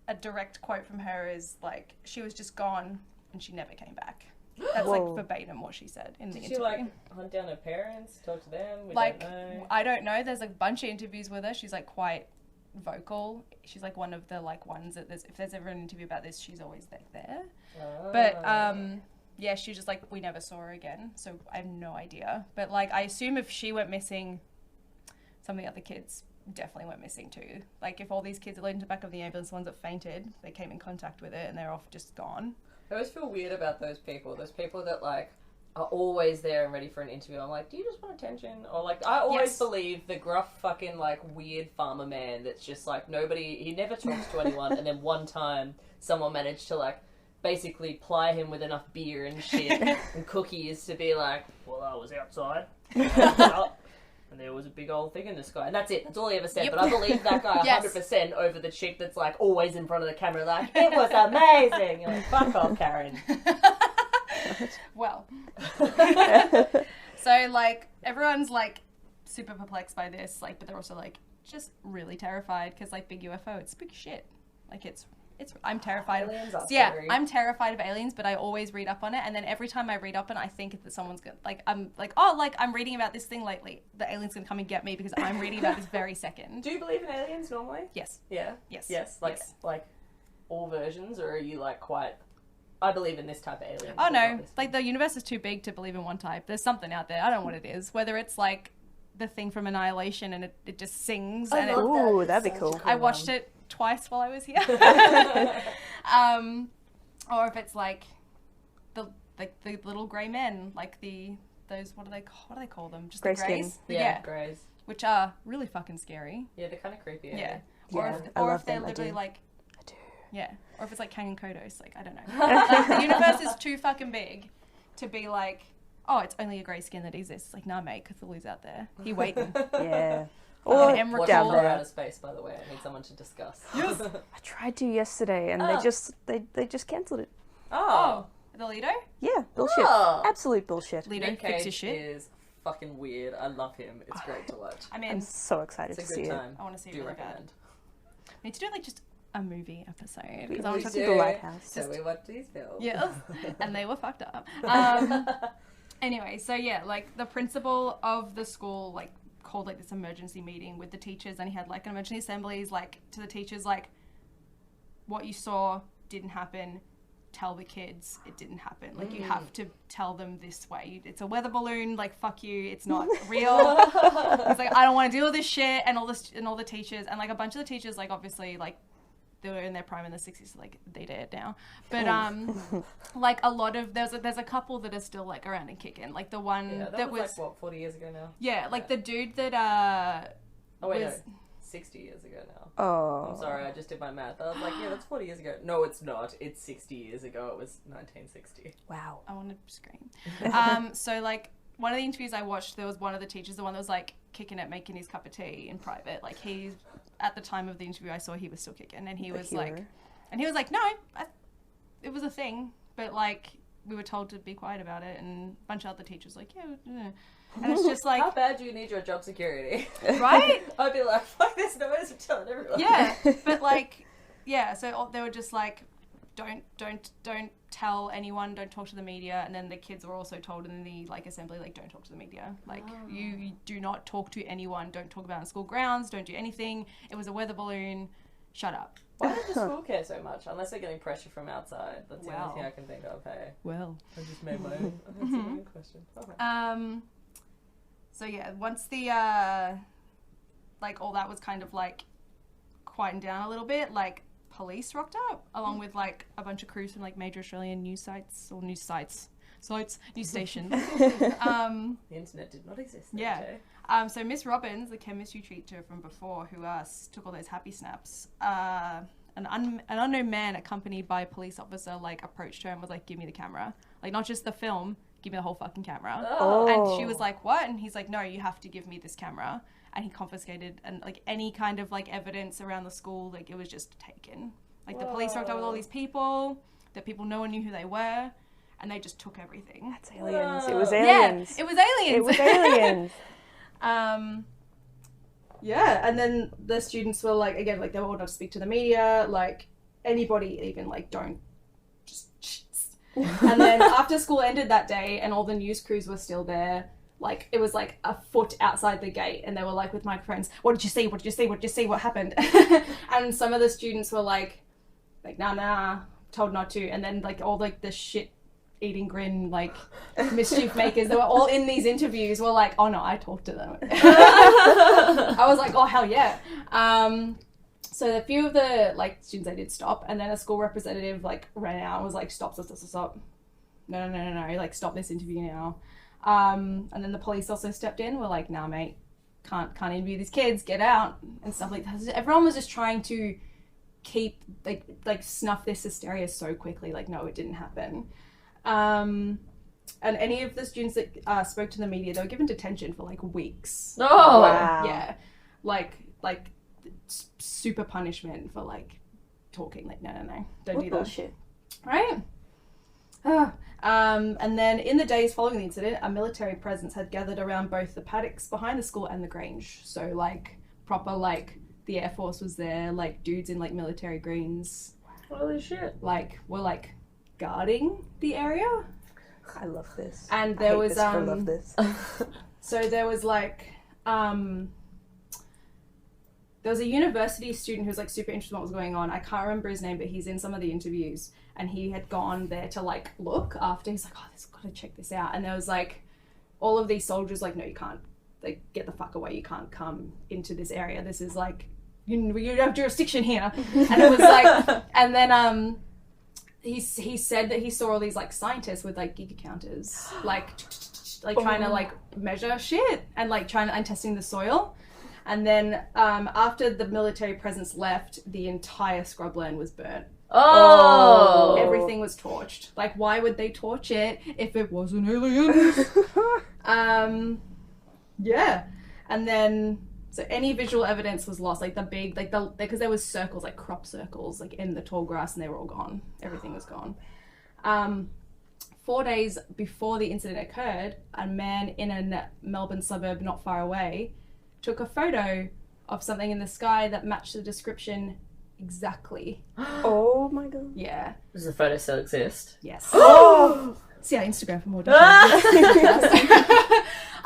a direct quote from her is like, she was just gone and she never came back. That's like verbatim what she said in the interview. Did she like hunt down her parents, talk to them? We like, don't know. I don't know. There's a bunch of interviews with her. She's like quite vocal. She's like one of the like ones that if there's ever an interview about this, she's always there. But yeah, she's just like, we never saw her again. So I have no idea. But like, I assume if she went missing, some of the other kids definitely went missing too. Like if all these kids are loaded in the back of the ambulance, the ones that fainted, they came in contact with it and they're off just gone. I always feel weird about those people that like are always there and ready for an interview. I'm like, do you just want attention? Or like, I always believe the gruff fucking like weird farmer man that's just like he never talks to anyone, and then one time someone managed to like basically ply him with enough beer and shit and cookies to be like, well, I was outside and there was a big old thing in the sky, and that's it. That's all he ever said. But I believe that guy 100% over the chick that's like always in front of the camera like, it was amazing. You're like, fuck off, Karen. Well. So like everyone's like super perplexed by this, like, but they're also like just really terrified because like big UFO, it's big shit. Like it's I'm terrified of aliens. Yeah, I'm terrified of aliens, but I always read up on it, and then every time I read up on it, I think that someone's gonna like, I'm like, oh, like I'm reading about this thing lately, the aliens gonna come and get me because I'm reading about this very second. Do you believe in aliens normally? Yes. Yeah. Yes. Like all versions, or are you like quite? I believe in this type of alien. Oh no, like the universe is too big to believe in one type. There's something out there. I don't know what it is. Whether it's like the thing from Annihilation and it just sings. And Ooh, that'd be cool. I watched it twice while I was here. Or if it's like the little grey men, like those what do they call them? Just grey the greys. skin. Yeah, greys. Which are really fucking scary. Yeah, they're kind of creepy. Yeah. Yeah, Or if they're literally like. I do. Yeah. Or if it's like Kang and Kodos, like I don't know. The universe is too fucking big to be like, oh, it's only a grey skin that exists. Like, nah, mate, Cthulhu's out there. He waiting. Yeah. Or Watch down for there. outer space, by the way. I need someone to discuss. Yes. I tried to yesterday, and they just cancelled it. Oh, the Lido? Yeah, bullshit. Oh. Absolute bullshit. Lido Nick fix his Cage shit. is fucking weird. I love him. It's great to watch. I mean, I'm so excited It's to a see good it. time. I want to see it Do really bad. recommend. Need to do like just a movie episode. We 'Cause I want to talk do. The Lighthouse. So we watched these films. Yes, and they were fucked up. Anyway, so yeah, like the principal of the school like called like this emergency meeting with the teachers, and he had like an emergency assemblies like to the teachers like, what you saw didn't happen. Tell the kids it didn't happen. Like you have to tell them this way. It's a weather balloon. Like fuck you. It's not real. He's like, I don't want to deal with this shit. And all the teachers and like a bunch of the teachers like obviously like they were in their prime in the 60s, so like they did now. But like a lot of there's a couple that are still like around and kicking. Like the one that was like what 40 years ago now. Yeah, like the dude that Oh wait, was, no, 60 years ago now. Oh. I'm sorry, I just did my math. I was like, yeah, that's 40 years ago. No, it's not. It's 60 years ago. It was 1960. Wow. I want to scream. So like one of the interviews I watched, there was one of the teachers, the one that was like kicking at making his cup of tea in private. Like he, at the time of the interview, I saw he was still kicking, and he was like, no, it was a thing, but like we were told to be quiet about it, and a bunch of other teachers like, yeah. And it's just like, how bad do you need your job security? Right? I'd be like, fuck this noise, I'm telling everyone. Yeah, but like, yeah. So they were just like, don't tell anyone, don't talk to the media. And then the kids were also told in the like assembly, like, don't talk to the media. Like, you do not talk to anyone. Don't talk about it on school grounds. Don't do anything. It was a weather balloon. Shut up. Why did the school care so much? Unless they're getting pressure from outside. That's the Well. only thing I can think of. Hey, Well. I just made my own. That's a good question. Okay. So yeah, once the like all that was kind of like quieting down a little bit, like police rocked up along with like a bunch of crews from like major Australian news stations. The internet did not exist. Yeah. Okay. So Miss Robbins, the chemistry teacher from before, who took all those happy snaps, an unknown man accompanied by a police officer like approached her and was like, "Give me the camera, like not just the film, give me the whole fucking camera." Oh. And she was like, "What?" And he's like, "No, you have to give me this camera." And he confiscated and like any kind of like evidence around the school, like it was just taken. Like the police rocked up with all these people that people no one knew who they were, and they just took everything. That's aliens. It Whoa. was aliens. Yeah, it was aliens. It was aliens. Yeah, and then the students were like, again, like they were all not to speak to the media, like anybody even like don't just. And then after school ended that day and all the news crews were still there, like it was like a foot outside the gate, and they were like with microphones, "What did you see? What did you see? What did you see? What happened?" And some of the students were like nah, told not to. And then like all like the shit eating grin like mischief makers that were all in these interviews were like, "Oh no, I talked to them." I was like, "Oh hell yeah." So a few of the like students, they did stop, and then a school representative like ran out and was like, stop, no, like stop this interview now. And then the police also stepped in, were like, "Nah mate, can't interview these kids, get out," and stuff like that. Everyone was just trying to keep like snuff this hysteria so quickly, like no, it didn't happen. And any of the students that spoke to the media, they were given detention for like weeks. Oh, wow. Yeah, like super punishment for like talking. Like no, don't What do that. bullshit. Right? And then in the days following the incident, a military presence had gathered around both the paddocks behind the school and the Grange. So like proper like the Air Force was there, like dudes in like military greens, holy shit. like were like guarding the area. I love this. And there was I love this. so there was like there was a university student who was like super interested in what was going on. I can't remember his name, but he's in some of the interviews, and he had gone there to like look after. He's like, "Oh, this gotta check this out." And there was like all of these soldiers like, "No, you can't. Like, get the fuck away. You can't come into this area. This is like you have jurisdiction here." And it was like, and then he said that he saw all these like scientists with like Giga counters, like trying to like measure shit and like trying and testing the soil. And then after the military presence left, the entire scrubland was burnt. Oh. Everything was torched. Like, why would they torch it if it wasn't aliens? Yeah. And then, so any visual evidence was lost. Like the big, like because there was circles, like crop circles, like in the tall grass, and they were all gone. Everything was gone. 4 days before the incident occurred, a man in a Melbourne suburb not far away took a photo of something in the sky that matched the description exactly. Oh my god. Yeah. Does the photo still exist? Yes. Oh! See our Instagram for more details.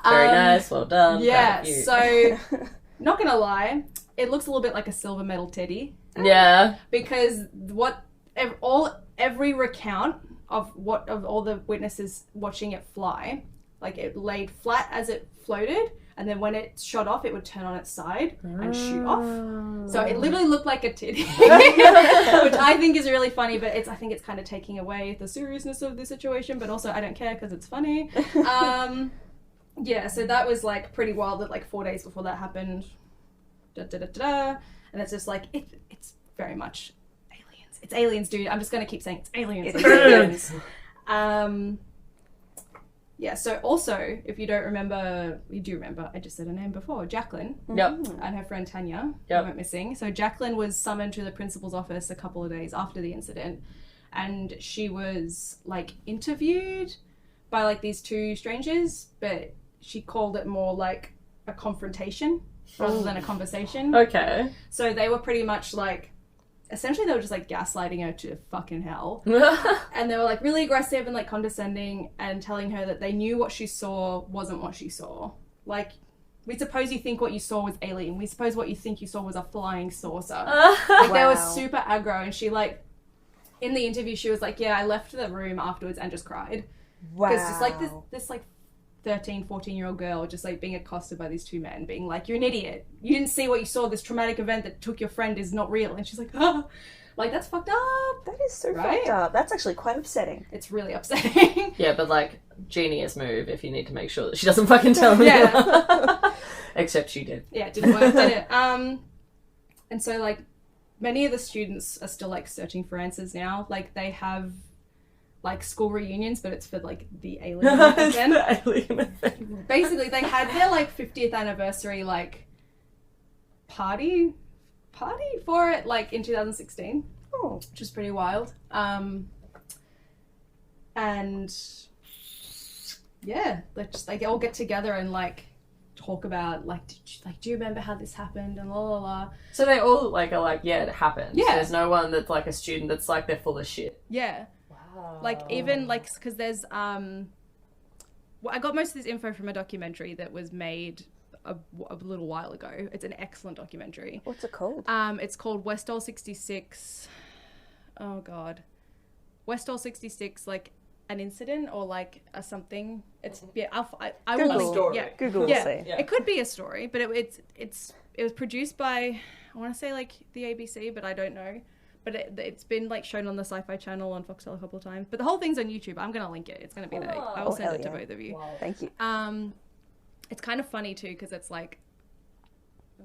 Very nice, well done. Yeah, proud of you. so not gonna lie, it looks a little bit like a silver medal teddy Yeah. because every recount of all the witnesses watching it fly, like it laid flat as it floated, and then when it shot off, it would turn on its side and shoot off. So it literally looked like a titty, which I think is really funny. But I think it's kind of taking away the seriousness of the situation. But also, I don't care because it's funny. Yeah, so that was like pretty wild. That like 4 days before that happened, and it's just like it's very much aliens. It's aliens, dude. I'm just gonna keep saying it's aliens. It's aliens. Yeah, so also, if you don't remember, you do remember, I just said her name before, Jacqueline. Yep. And her friend Tanya, Yep. who went missing. So Jacqueline was summoned to the principal's office a couple of days after the incident, and she was like interviewed by like these two strangers, but she called it more like a confrontation rather than a conversation. Okay. So they were pretty much like, essentially they were just like gaslighting her to fucking hell. And they were like really aggressive and like condescending and telling her that they knew what she saw wasn't what she saw. Like, we suppose you think what you saw was alien. We suppose what you think you saw was a flying saucer. Like, they were super aggro, and she like, in the interview she was like, yeah, I left the room afterwards and just cried. Wow. Because it's like this like 13, 14-year-old girl just like being accosted by these two men being like, you're an idiot. You didn't see what you saw. This traumatic event that took your friend is not real. And she's like, ah. Like, that's fucked up. That is so Right? fucked up. That's actually quite upsetting. It's really upsetting. Yeah, but like, genius move if you need to make sure that she doesn't fucking tell me. Yeah. Except she did. Yeah, it didn't work, did it? And so like, many of the students are still like searching for answers now. Like, they have like school reunions, but it's for like the alien event. Basically, they had their like 50th anniversary like party for it like in 2016. Oh. Which is pretty wild. And yeah, they all get together and like talk about like, do you remember how this happened and la la la. So they all like are like, yeah, it happened. Yeah. There's no one that's like a student that's like they're full of shit. Yeah. Like, even like, because there's well, I got most of this info from a documentary that was made a little while ago. It's an excellent documentary. What's it called? It's called Westall 66. Oh god, Westall 66, like an incident or like a something. It's I will link. Story. Yeah, Google will yeah. say. Yeah. It could be a story, but it was produced by, I want to say like the ABC, but I don't know. But it's been like shown on the Sci-Fi Channel on Foxtel a couple of times. But the whole thing's on YouTube. I'm gonna link it. It's gonna be there. I will send it to both of you. Wow. Thank you. It's kind of funny too because it's like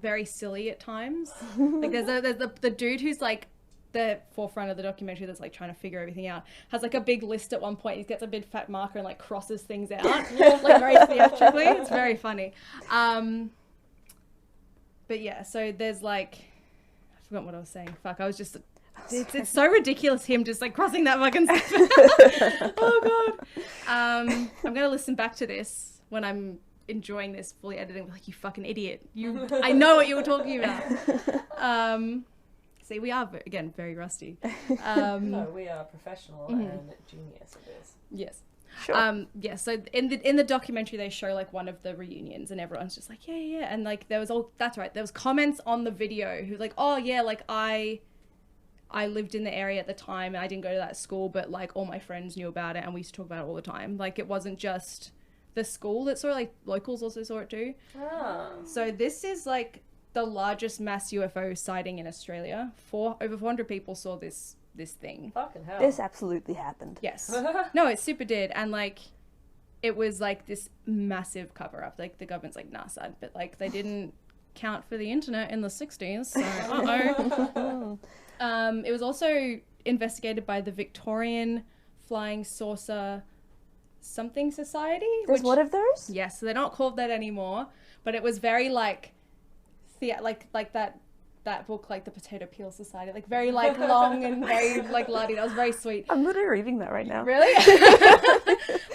very silly at times. Like there's the dude who's like the forefront of the documentary that's like trying to figure everything out, has like a big list at one point. He gets a big fat marker and like crosses things out like very theatrically. It's very funny. But yeah, so there's like, I forgot what I was saying. Fuck, I was just. It's so ridiculous him just like crossing that fucking stuff. Oh god. I'm gonna listen back to this when I'm enjoying this fully editing. Like, you fucking idiot. I know what you were talking about. See, we are again very rusty. No, we are professional and genius at this. Yes. Sure. Yeah, so in the documentary they show like one of the reunions and everyone's just like, yeah, and like there was comments on the video who like, oh yeah, like I lived in the area at the time and I didn't go to that school, but like all my friends knew about it and we used to talk about it all the time. Like, it wasn't just the school that saw it, like locals also saw it too. So this is like the largest mass UFO sighting in Australia. Over 400 people saw this thing. Fucking hell. This absolutely happened. Yes. No, it super did. And like, it was like this massive cover up. Like, the government's like, NASA, but like they didn't count for the internet in the 60s. So it was also investigated by the Victorian Flying Saucer something society. There's what of those? Yes, so they're not called that anymore. But it was very like like that that book, like the Potato Peel Society, like very like long and very like la-di. That was very sweet. I'm literally reading that right now. Really?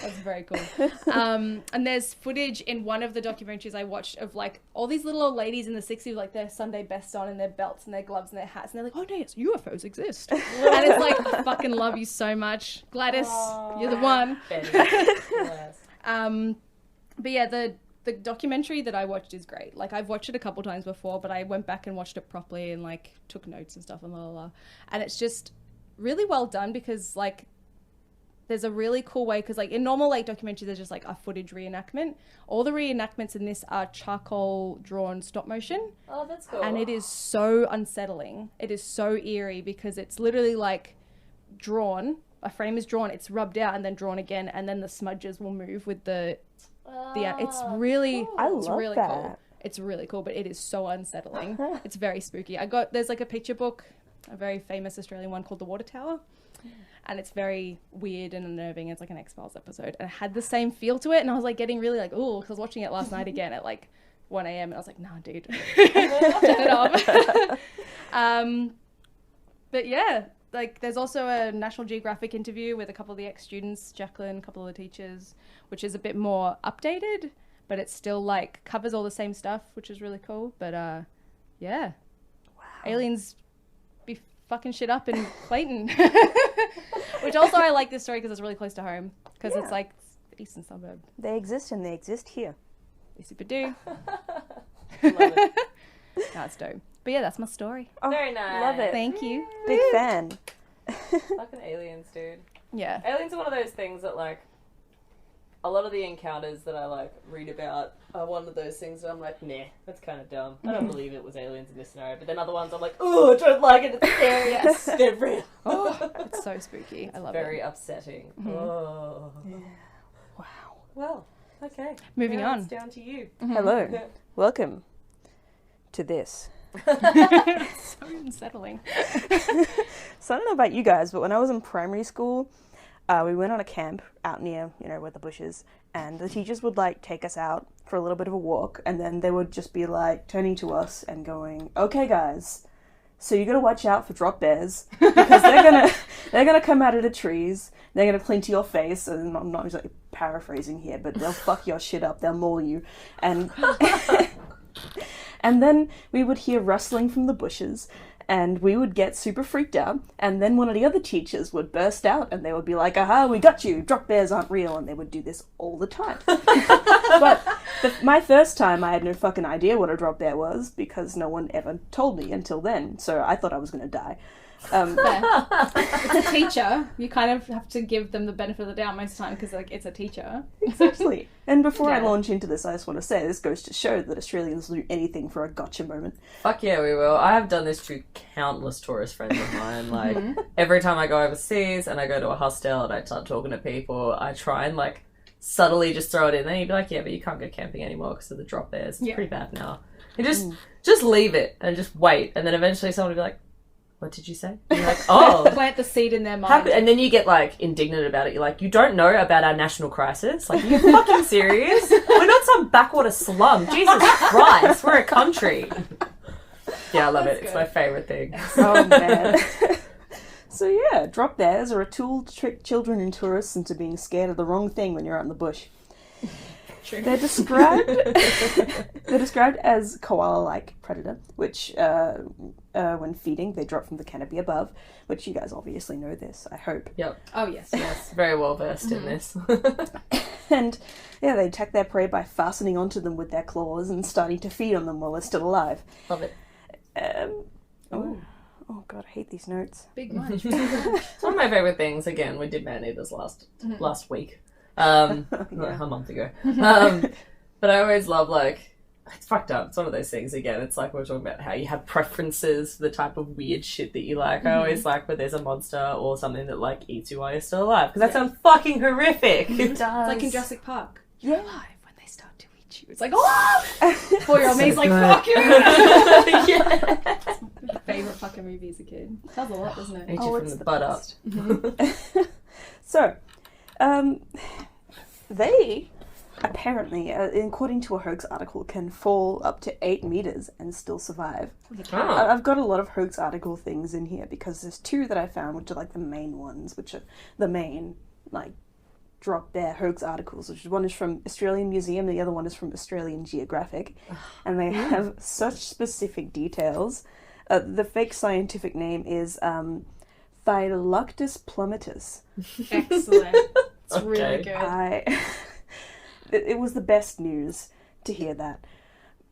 That's very cool. And there's footage in one of the documentaries I watched of like all these little old ladies in the 60s with like their Sunday best on and their belts and their gloves and their hats, and they're like, oh no, yes, UFOs exist. And it's like, I fucking love you so much, Gladys. You're the one. But yeah, the documentary that I watched is great. Like, I've watched it a couple times before, but I went back and watched it properly and like took notes and stuff and la la la. And it's just really well done because like there's a really cool way, because like in normal like documentaries there's just like a footage reenactment. All the reenactments in this are charcoal drawn stop motion. Oh, that's cool. And it is so unsettling. It is so eerie because it's literally like drawn, a frame is drawn, it's rubbed out and then drawn again, and then the smudges will move with the it's really I it's love really that. cool. It's really cool, but it is so unsettling. It's very spooky. There's like a picture book, a very famous Australian one called The Water Tower. And it's very weird and unnerving. It's like an X-Files episode. And it had the same feel to it. And I was like getting really like, ooh, because I was watching it last night again at like 1 a.m. And I was like, nah, dude, turn it off. But yeah, like there's also a National Geographic interview with a couple of the ex-students, Jacqueline, a couple of the teachers, which is a bit more updated, but it still like covers all the same stuff, which is really cool. But yeah. Wow. Aliens be fucking shit up in Clayton. Which also I like this story because it's really close to home. Because it's like the eastern suburb. They exist and they exist here. They super do. Love it. No, it's dope. But yeah, that's my story. Oh, Very nice. Love it. Thank you. Big fan. Fucking aliens, dude. Yeah. Aliens are one of those things that, like, a lot of the encounters that I, like, read about are one of those things that I'm like, nah, that's kind of dumb. I don't believe it was aliens in this scenario. But then other ones I'm like, oh, I don't like it. It's scary. Yes. They're real. Oh, it's so spooky. I love Very it. upsetting. Mm-hmm. Oh. Yeah. Wow. Well, okay. Moving Now on. It's down to you. Hello. Welcome to this. It's so unsettling. So I don't know about you guys, but when I was in primary school, we went on a camp out near, where the bush is, and the teachers would like take us out for a little bit of a walk, and then they would just be like turning to us and going, "Okay, guys, so you got to watch out for drop bears because they're gonna come out of the trees. They're gonna cling to your face, and I'm not exactly paraphrasing here, but they'll fuck your shit up. They'll maul you, and." And then we would hear rustling from the bushes, and we would get super freaked out, and then one of the other teachers would burst out, and they would be like, aha, we got you, drop bears aren't real, and they would do this all the time. But my first time, I had no fucking idea what a drop bear was, because no one ever told me until then, so I thought I was going to die. It's a teacher. You kind of have to give them the benefit of the doubt most of the time because like it's a teacher. Exactly. And before I Yeah. launch into this, I just want to say this goes to show that Australians will do anything for a gotcha moment. Fuck yeah, we will. I have done this to countless tourist friends of mine. Like, every time I go overseas and I go to a hostel and I start talking to people, I try and, like, subtly just throw it in there. You'd be like, yeah, but you can't go camping anymore because of the drop bears. It's pretty bad now. You just leave it and just wait. And then eventually someone will be like, what did you say? And you're like, oh. Plant the seed in their mind. And then you get, like, indignant about it. You're like, you don't know about our national crisis? Like, are you fucking serious? We're not some backwater slum. Jesus Christ, we're a country. Yeah, I love it. It's my favourite thing. Oh, man. So yeah, drop bears are a tool to trick children and tourists into being scared of the wrong thing when you're out in the bush. True. They're described as koala-like predator, which when feeding they drop from the canopy above, which you guys obviously know this, I hope. Yep. Oh yes. Yes, very well versed in this. And yeah, they attack their prey by fastening onto them with their claws and starting to feed on them while they're still alive. Love it. Oh god, I hate these notes. Big munch. It's one of my favourite things. Again, we did man-eaters last week. A month ago. But I always love, like, it's fucked up. It's one of those things, again. It's like we were talking about how you have preferences for the type of weird shit that you like. I always like where there's a monster or something that, like, eats you while you're still alive. Because that sounds fucking horrific. It does. It's like in Jurassic Park. Yeah. You're alive when they start to eat you. It's like, oh! 4-year-old me's like, good. fuck you! Yeah. My favourite fucking movie as a kid. Tells a lot, doesn't it? Eat you from the butt up. So, they apparently, according to a hoax article, can fall up to 8 meters and still survive. Oh. I've got a lot of hoax article things in here because there's 2 that I found, which are like the main ones, which are the main, like, drop bear hoax articles, which one is from Australian Museum, the other one is from Australian Geographic, and they have such specific details. The fake scientific name is Thylactus plummetus. Excellent. It's Okay. really good. It was the best news to hear that.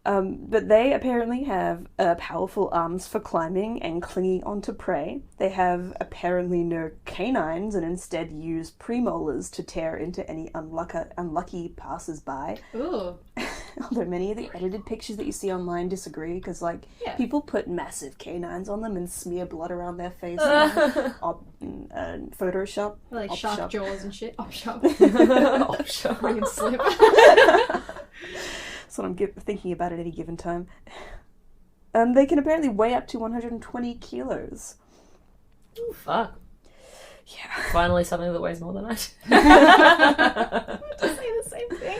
But they apparently have powerful arms for climbing and clinging onto prey. They have apparently no canines and instead use premolars to tear into any unlucky passers-by. Ooh. Although many of the edited pictures that you see online disagree, because like people put massive canines on them and smear blood around their face. Photoshop. Like shark jaws and shit. Op-shop. Op-shop. Ring and slip. That's what I'm thinking about at any given time. They can apparently weigh up to 120 kilos. Ooh, fuck. Yeah. Finally something that weighs more than I do. To say the same thing.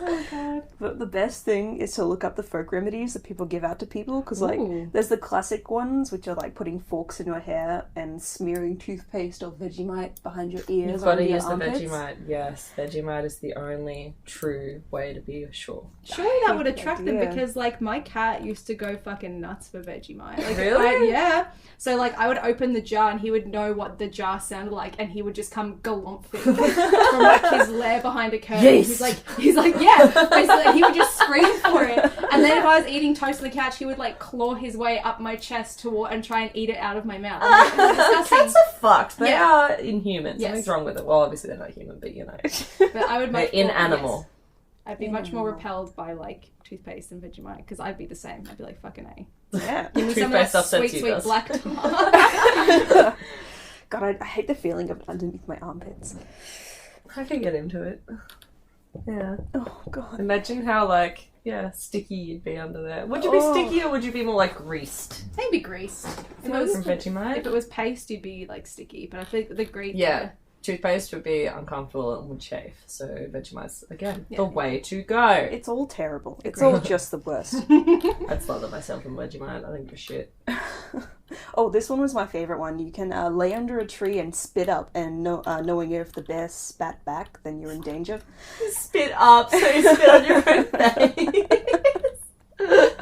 Oh god. But the best thing is to look up the folk remedies that people give out to people, because like Ooh. there's the classic ones, which are like putting forks in your hair and smearing toothpaste or Vegemite behind your ears. You've got to or your use the armpits. Vegemite. Yes, Vegemite is the only true way to be sure. Surely that would attract them idea. because, like, my cat used to go fucking nuts for Vegemite. Like, Really? yeah. So, like, I would open the jar and he would know what the jar sounded like, and he would just come galumphing from like his lair behind a curtain. Yes. He's like, yeah. Basically, he would just scream for it. And then if I was eating toast on the couch, he would like claw his way up my chest and try and eat it out of my mouth. Like, it was disgusting. Cats are fucked. They Yeah. are inhuman. Yes. Something's wrong with it. Well, obviously they're not human, but you know. But I would They're much more, inanimal. yes. I'd be much more repelled by like toothpaste and Vegemite because I'd be the same. I'd be like, fucking A. Yeah. Give me some of Toothpaste that upsets sweet, you, sweet does. black tar. God, I hate the feeling of it underneath my armpits. I can get into it. Yeah. Oh god. Imagine how, like, sticky you'd be under there. Would you be sticky or would you be more, like, greased? Maybe grease. If it From was Vegemite? paste, you'd be like sticky. But I think the grease. Yeah. Toothpaste would be uncomfortable and would chafe. So Vegemite's, again, Yeah. the way to go. It's all terrible. It's all just the worst. I'd smother myself in Vegemite. I think it's shit. Oh, this one was my favourite one. You can lay under a tree and spit up, and knowing if the bear spat back, then you're in danger. Spit up so you spit on your own face.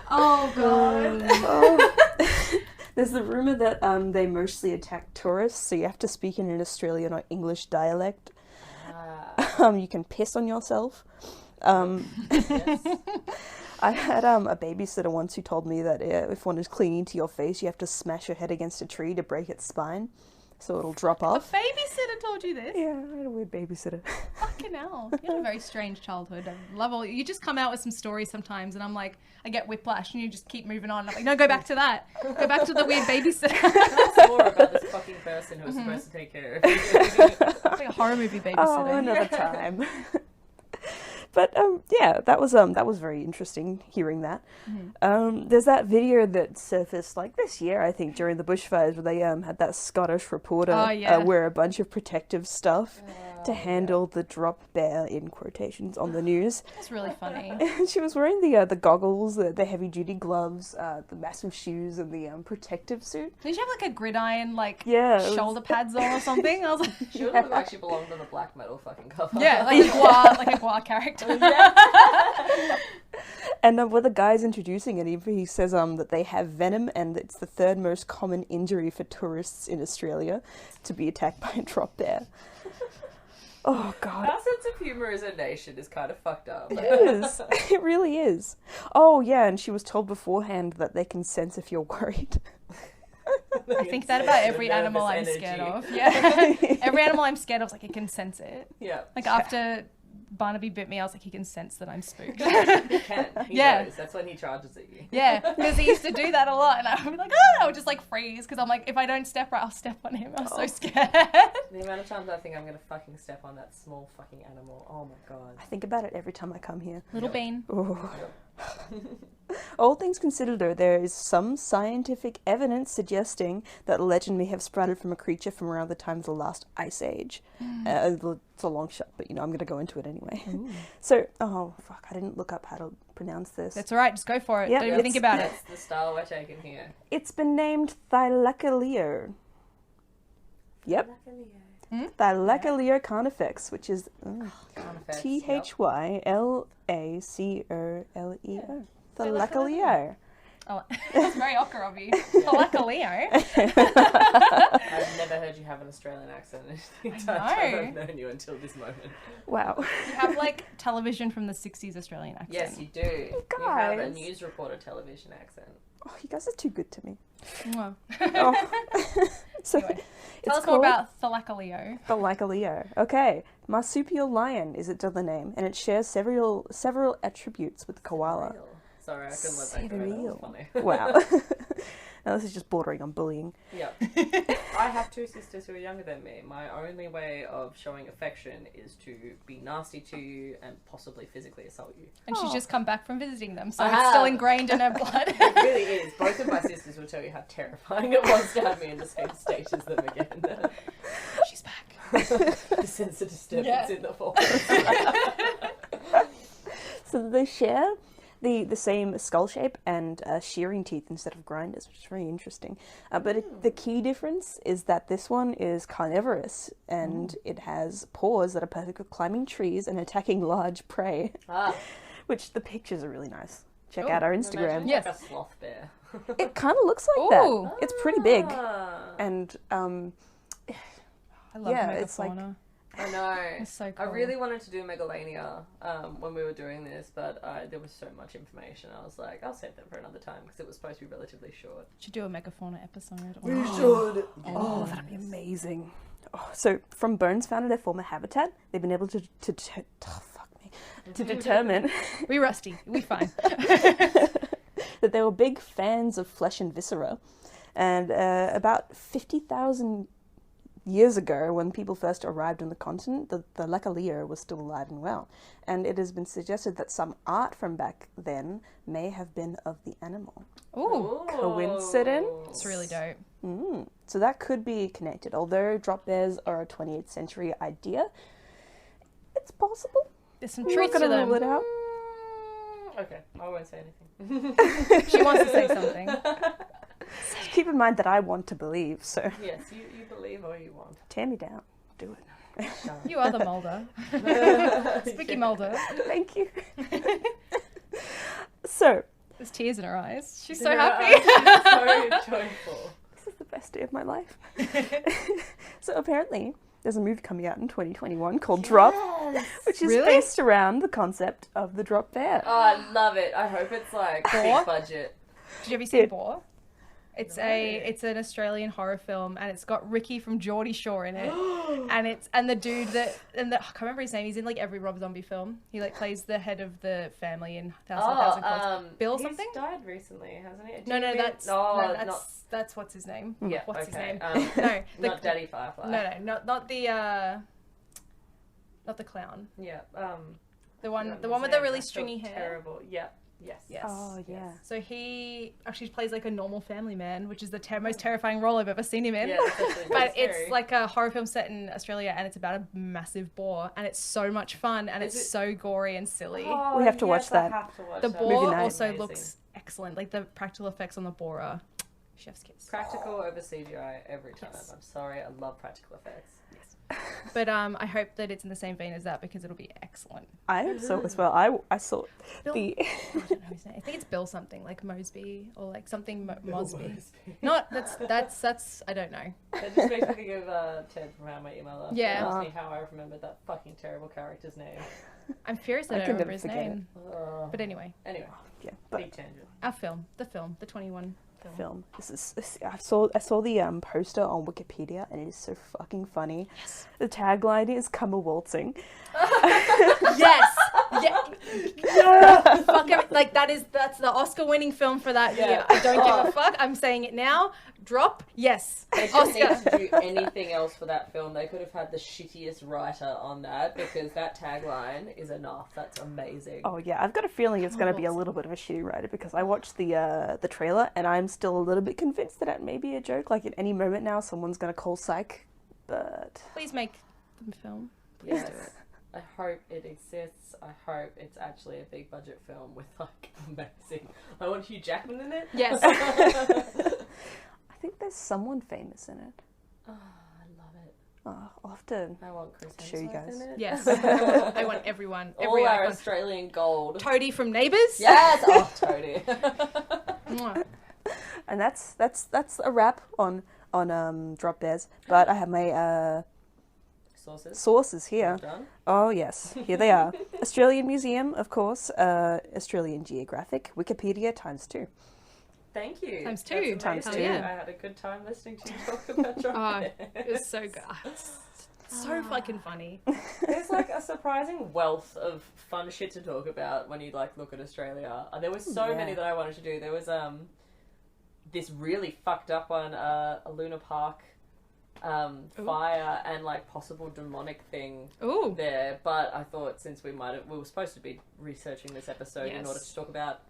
Oh god. Oh. There's the rumour that they mostly attack tourists, so you have to speak in an Australian or English dialect. You can piss on yourself. I had a babysitter once who told me that if one is clinging to your face, you have to smash your head against a tree to break its spine, so it'll drop A off. babysitter told you this? Yeah, I had a weird babysitter. Fucking hell. You had a very strange childhood. I love all you just come out with some stories sometimes and I'm like, I get whiplash and you just keep moving on. I'm like, no, go back to that. Go back to the weird babysitter. Tell us more about this fucking person who was supposed to take care of you. It's like a horror movie babysitter. Oh, another time. But yeah, that was very interesting hearing that. There's that video that surfaced like this year, I think, during the bushfires, where they had that Scottish reporter wear a bunch of protective stuff to handle the drop bear in quotations on the news. That's really funny. She was wearing the goggles, the heavy duty gloves, the massive shoes, and the protective suit. Did you have like a gridiron Yeah, it was- shoulder pads on or something? I was like, She would have actually belonged on the black metal fucking cover. yeah, like a Gua character. And when the guy's introducing it, he says that they have venom, and it's the third most common injury for tourists in Australia to be attacked by a drop bear. Oh god. Our sense of humour as a nation is kind of fucked up. It is. It really is. Oh yeah, and she was told beforehand that they can sense if you're worried. I think that about every animal I'm scared of. Yeah. Every animal I'm scared of is like, it can sense it. Yeah. Like after Barnaby bit me, I was like, he can sense that I'm spooked. He can. He Yeah. knows. That's when he charges at you. Yeah, because he used to do that a lot, and I would be like, oh, I would just like freeze, because I'm like, if I don't step right, I'll step on him. I'm so scared. The amount of times I think I'm gonna fucking step on that small fucking animal. Oh my god. I think about it every time I come here. Little bean. Oh. All things considered, though, there is some scientific evidence suggesting that the legend may have sprouted from a creature from around the time of the last ice age. It's a long shot, but I'm going to go into it anyway. So, oh fuck, I didn't look up how to pronounce this. That's all right. Just go for it. Yep. Don't even think about it. That's the style we're taking here. It's been named Thylacoleo. Yep. Thylacoleo carnifex, which is Carnifex, Thylacoleo. Thylacoleo. Oh, that's very Okarov-y. Thylacoleo. I've never heard you have an Australian accent in the entire time I've known you until this moment. Wow. You have like television from the 60s Australian accent. Yes, you do. You have a news reporter television accent. Oh, you guys are too good to me. Mwah. Oh. So, Anyway, tell us more about Thylacoleo. Thylacoleo. Okay. Marsupial lion is its other name, and it shares several attributes with the koala. Sorry, I couldn't let that go. That was funny. Wow. Now this is just bordering on bullying. Yeah. I have two sisters who are younger than me. My only way of showing affection is to be nasty to you and possibly physically assault you. And she's just come back from visiting them, so I it's have. still ingrained in her blood. It really is. Both of my sisters will tell you how terrifying it was to have me in the same stage as them again. She's back. The sense of disturbance in the forest. So they share the same skull shape and shearing teeth instead of grinders, which is very interesting. But the key difference is that this one is carnivorous, and it has paws that are perfect for climbing trees and attacking large prey, which the pictures are really nice. Check out our Instagram. Yes. Like a sloth bear. It kind of looks like that. It's pretty big. And I love it's like... I know. It's so cool. I really wanted to do Megalania when we were doing this, but there was so much information. I was like, I'll save them for another time because it was supposed to be relatively short. Should do a megafauna episode. We should. Oh, that'd be amazing. Oh, so from bones found in their former habitat, they've been able to determine We rusty. We fine. that they were big fans of flesh and viscera. And about 50,000 years ago, when people first arrived on the continent, the Thylacoleo was still alive and well. And it has been suggested that some art from back then may have been of the animal. Ooh. Coincidence? It's really dope. So that could be connected. Although drop bears are a 28th century idea, it's possible. There's some I'm truth not to gonna them. rule it out. Okay, I won't say anything. She wants to say something. Keep in mind that I want to believe, so Yes, you believe all you want. tear me down. Do it. You are the Mulder. Spooky Mulder. Thank you. So, There's tears in her eyes. She's so Yeah, happy. so joyful. this is the best day of my life. So apparently, there's a movie coming out in 2021 called Drop, which is Really? based around the concept of the drop bear. Oh, I love it. I hope it's like big budget. Did you ever see Boar? It's an Australian horror film, and it's got Ricky from Geordie Shore in it, and the dude I can't remember his name. He's in like every Rob Zombie film. He like plays the head of the family in Thousand Clubs. Bill he's something? died recently, hasn't he? No, not. that's what's his name. Yeah, What's his okay. name? No, Not Daddy Firefly. No, not the clown. Yeah. The one his with the name. really I feel stringy hair. Terrible. Yeah. Yes. Yes. Oh, yeah. So he actually plays like a normal family man, which is the most terrifying role I've ever seen him in. Yeah, that's actually But scary. it's like a horror film set in Australia, and it's about a massive boar, and it's so much fun, and it's so gory and silly. Oh, We have to watch that. I have to watch The that. boar Movie night. also Amazing. looks excellent. Like the practical effects on the boar are chef's kiss. Practical over CGI every time. Yes. I'm sorry, I love practical effects. But I hope that it's in the same vein as that because it'll be excellent. I hope so as well. I saw Bill- the... I don't know his name. I think it's Bill something, like Mosby or like something Mosby. Not that's I don't know. That just makes me think of Ted from How I Met Your Mother. Yeah. Ask me how I remembered that fucking terrible character's name. I'm furious that I can don't never remember his forget name. But anyway, Anyway, Yeah, but big tangent. our film, the 21 film. I saw the poster on Wikipedia, and it is so fucking funny. Yes. The tagline is "Come a waltzing." Yes. Yeah. Fuck every, like that's the Oscar-winning film for that year. I don't give a fuck. I'm saying it now. drop. Yes. They didn't need to do anything else for that film. They could have had the shittiest writer on that because that tagline is enough. That's amazing. Oh yeah, I've got a feeling it's going to be a little bit of a shitty writer because I watched the trailer and I'm still a little bit convinced that it may be a joke. Like at any moment now, someone's going to call psych. But Please make the film. Please do it. I hope it exists. I hope it's actually a big budget film with like amazing. I want Hugh Jackman in it. Yes. I think there's someone famous in it. Oh, I love it. I'll have to I want Chris show you Hemsworth guys. in it. Yes. I want everyone. Every All our icon. Australian gold. Toadie from Neighbours. Yes. Oh, Toadie. Mwah. And that's a wrap on Drop Bears. But I have my sources here. Done. Oh yes, here they are. Australian Museum, of course. Australian Geographic, Wikipedia ×2. Thank you. Times two. That's amazing. Times two. Yeah. I had a good time listening to you talk about Drop Oh, Bears. it was so good. So fucking funny. There's like a surprising wealth of fun shit to talk about when you like look at Australia. There was so many that I wanted to do. There was this really fucked up one, a Luna Park fire and like possible demonic thing Ooh. there. But I thought since we were supposed to be researching this episode in order to talk about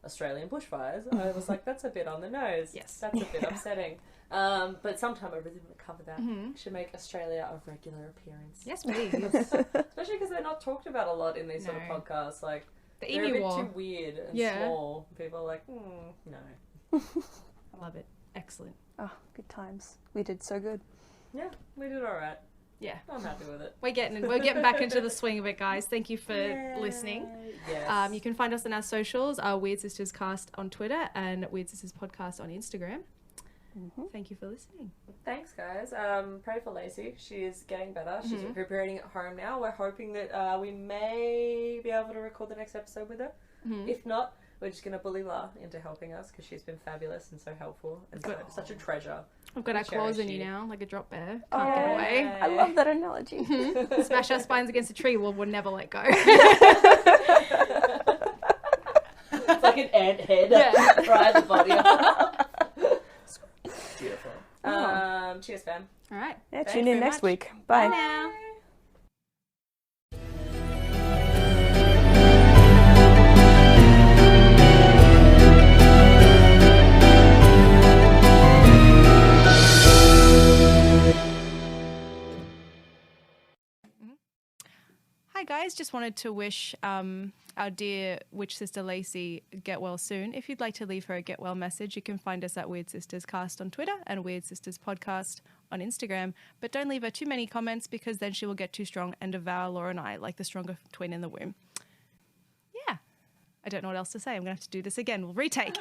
Australian bushfires, I was like, that's a bit on the nose. Yes. That's a bit upsetting. But sometime I really want to cover that. Mm-hmm. Should make Australia a regular appearance. Yes, please. Especially because they're not talked about a lot in these sort of No. podcasts. Like, The they're a Emu bit War. too weird and Yeah. small. People are like, no. I love it. Excellent. Oh, good times. We did so good. Yeah, we did alright. Yeah. I'm happy with it. We're getting back into the swing of it, guys. Thank you for listening. Yes. You can find us on our socials, our Weird Sisters Cast on Twitter and Weird Sisters Podcast on Instagram. Mm-hmm. Thank you for listening. Thanks, guys. Pray for Lacey. She is getting better. She's recuperating at home now. We're hoping that we may be able to record the next episode with her. If not, we're just going to bully La into helping us because she's been fabulous and so helpful and such a treasure. We've got our claws cherish in you you. now, like a drop bear. Can't get away. I love that analogy. Smash our spines against a tree, we'll never let go. It's like an ant head. Yeah. Right at the body. Beautiful. Cheers, fam. All right. Yeah, Thanks tune very in next much. week. Bye Bye. now. Hi guys, just wanted to wish our dear witch sister Lacey get well soon. If you'd like to leave her a get well message, you can find us at Weird Sisters Cast on Twitter and Weird Sisters Podcast on Instagram. But don't leave her too many comments because then she will get too strong and devour Laura and I like the stronger twin in the womb. Yeah, I don't know what else to say. I'm going to have to do this again. We'll retake.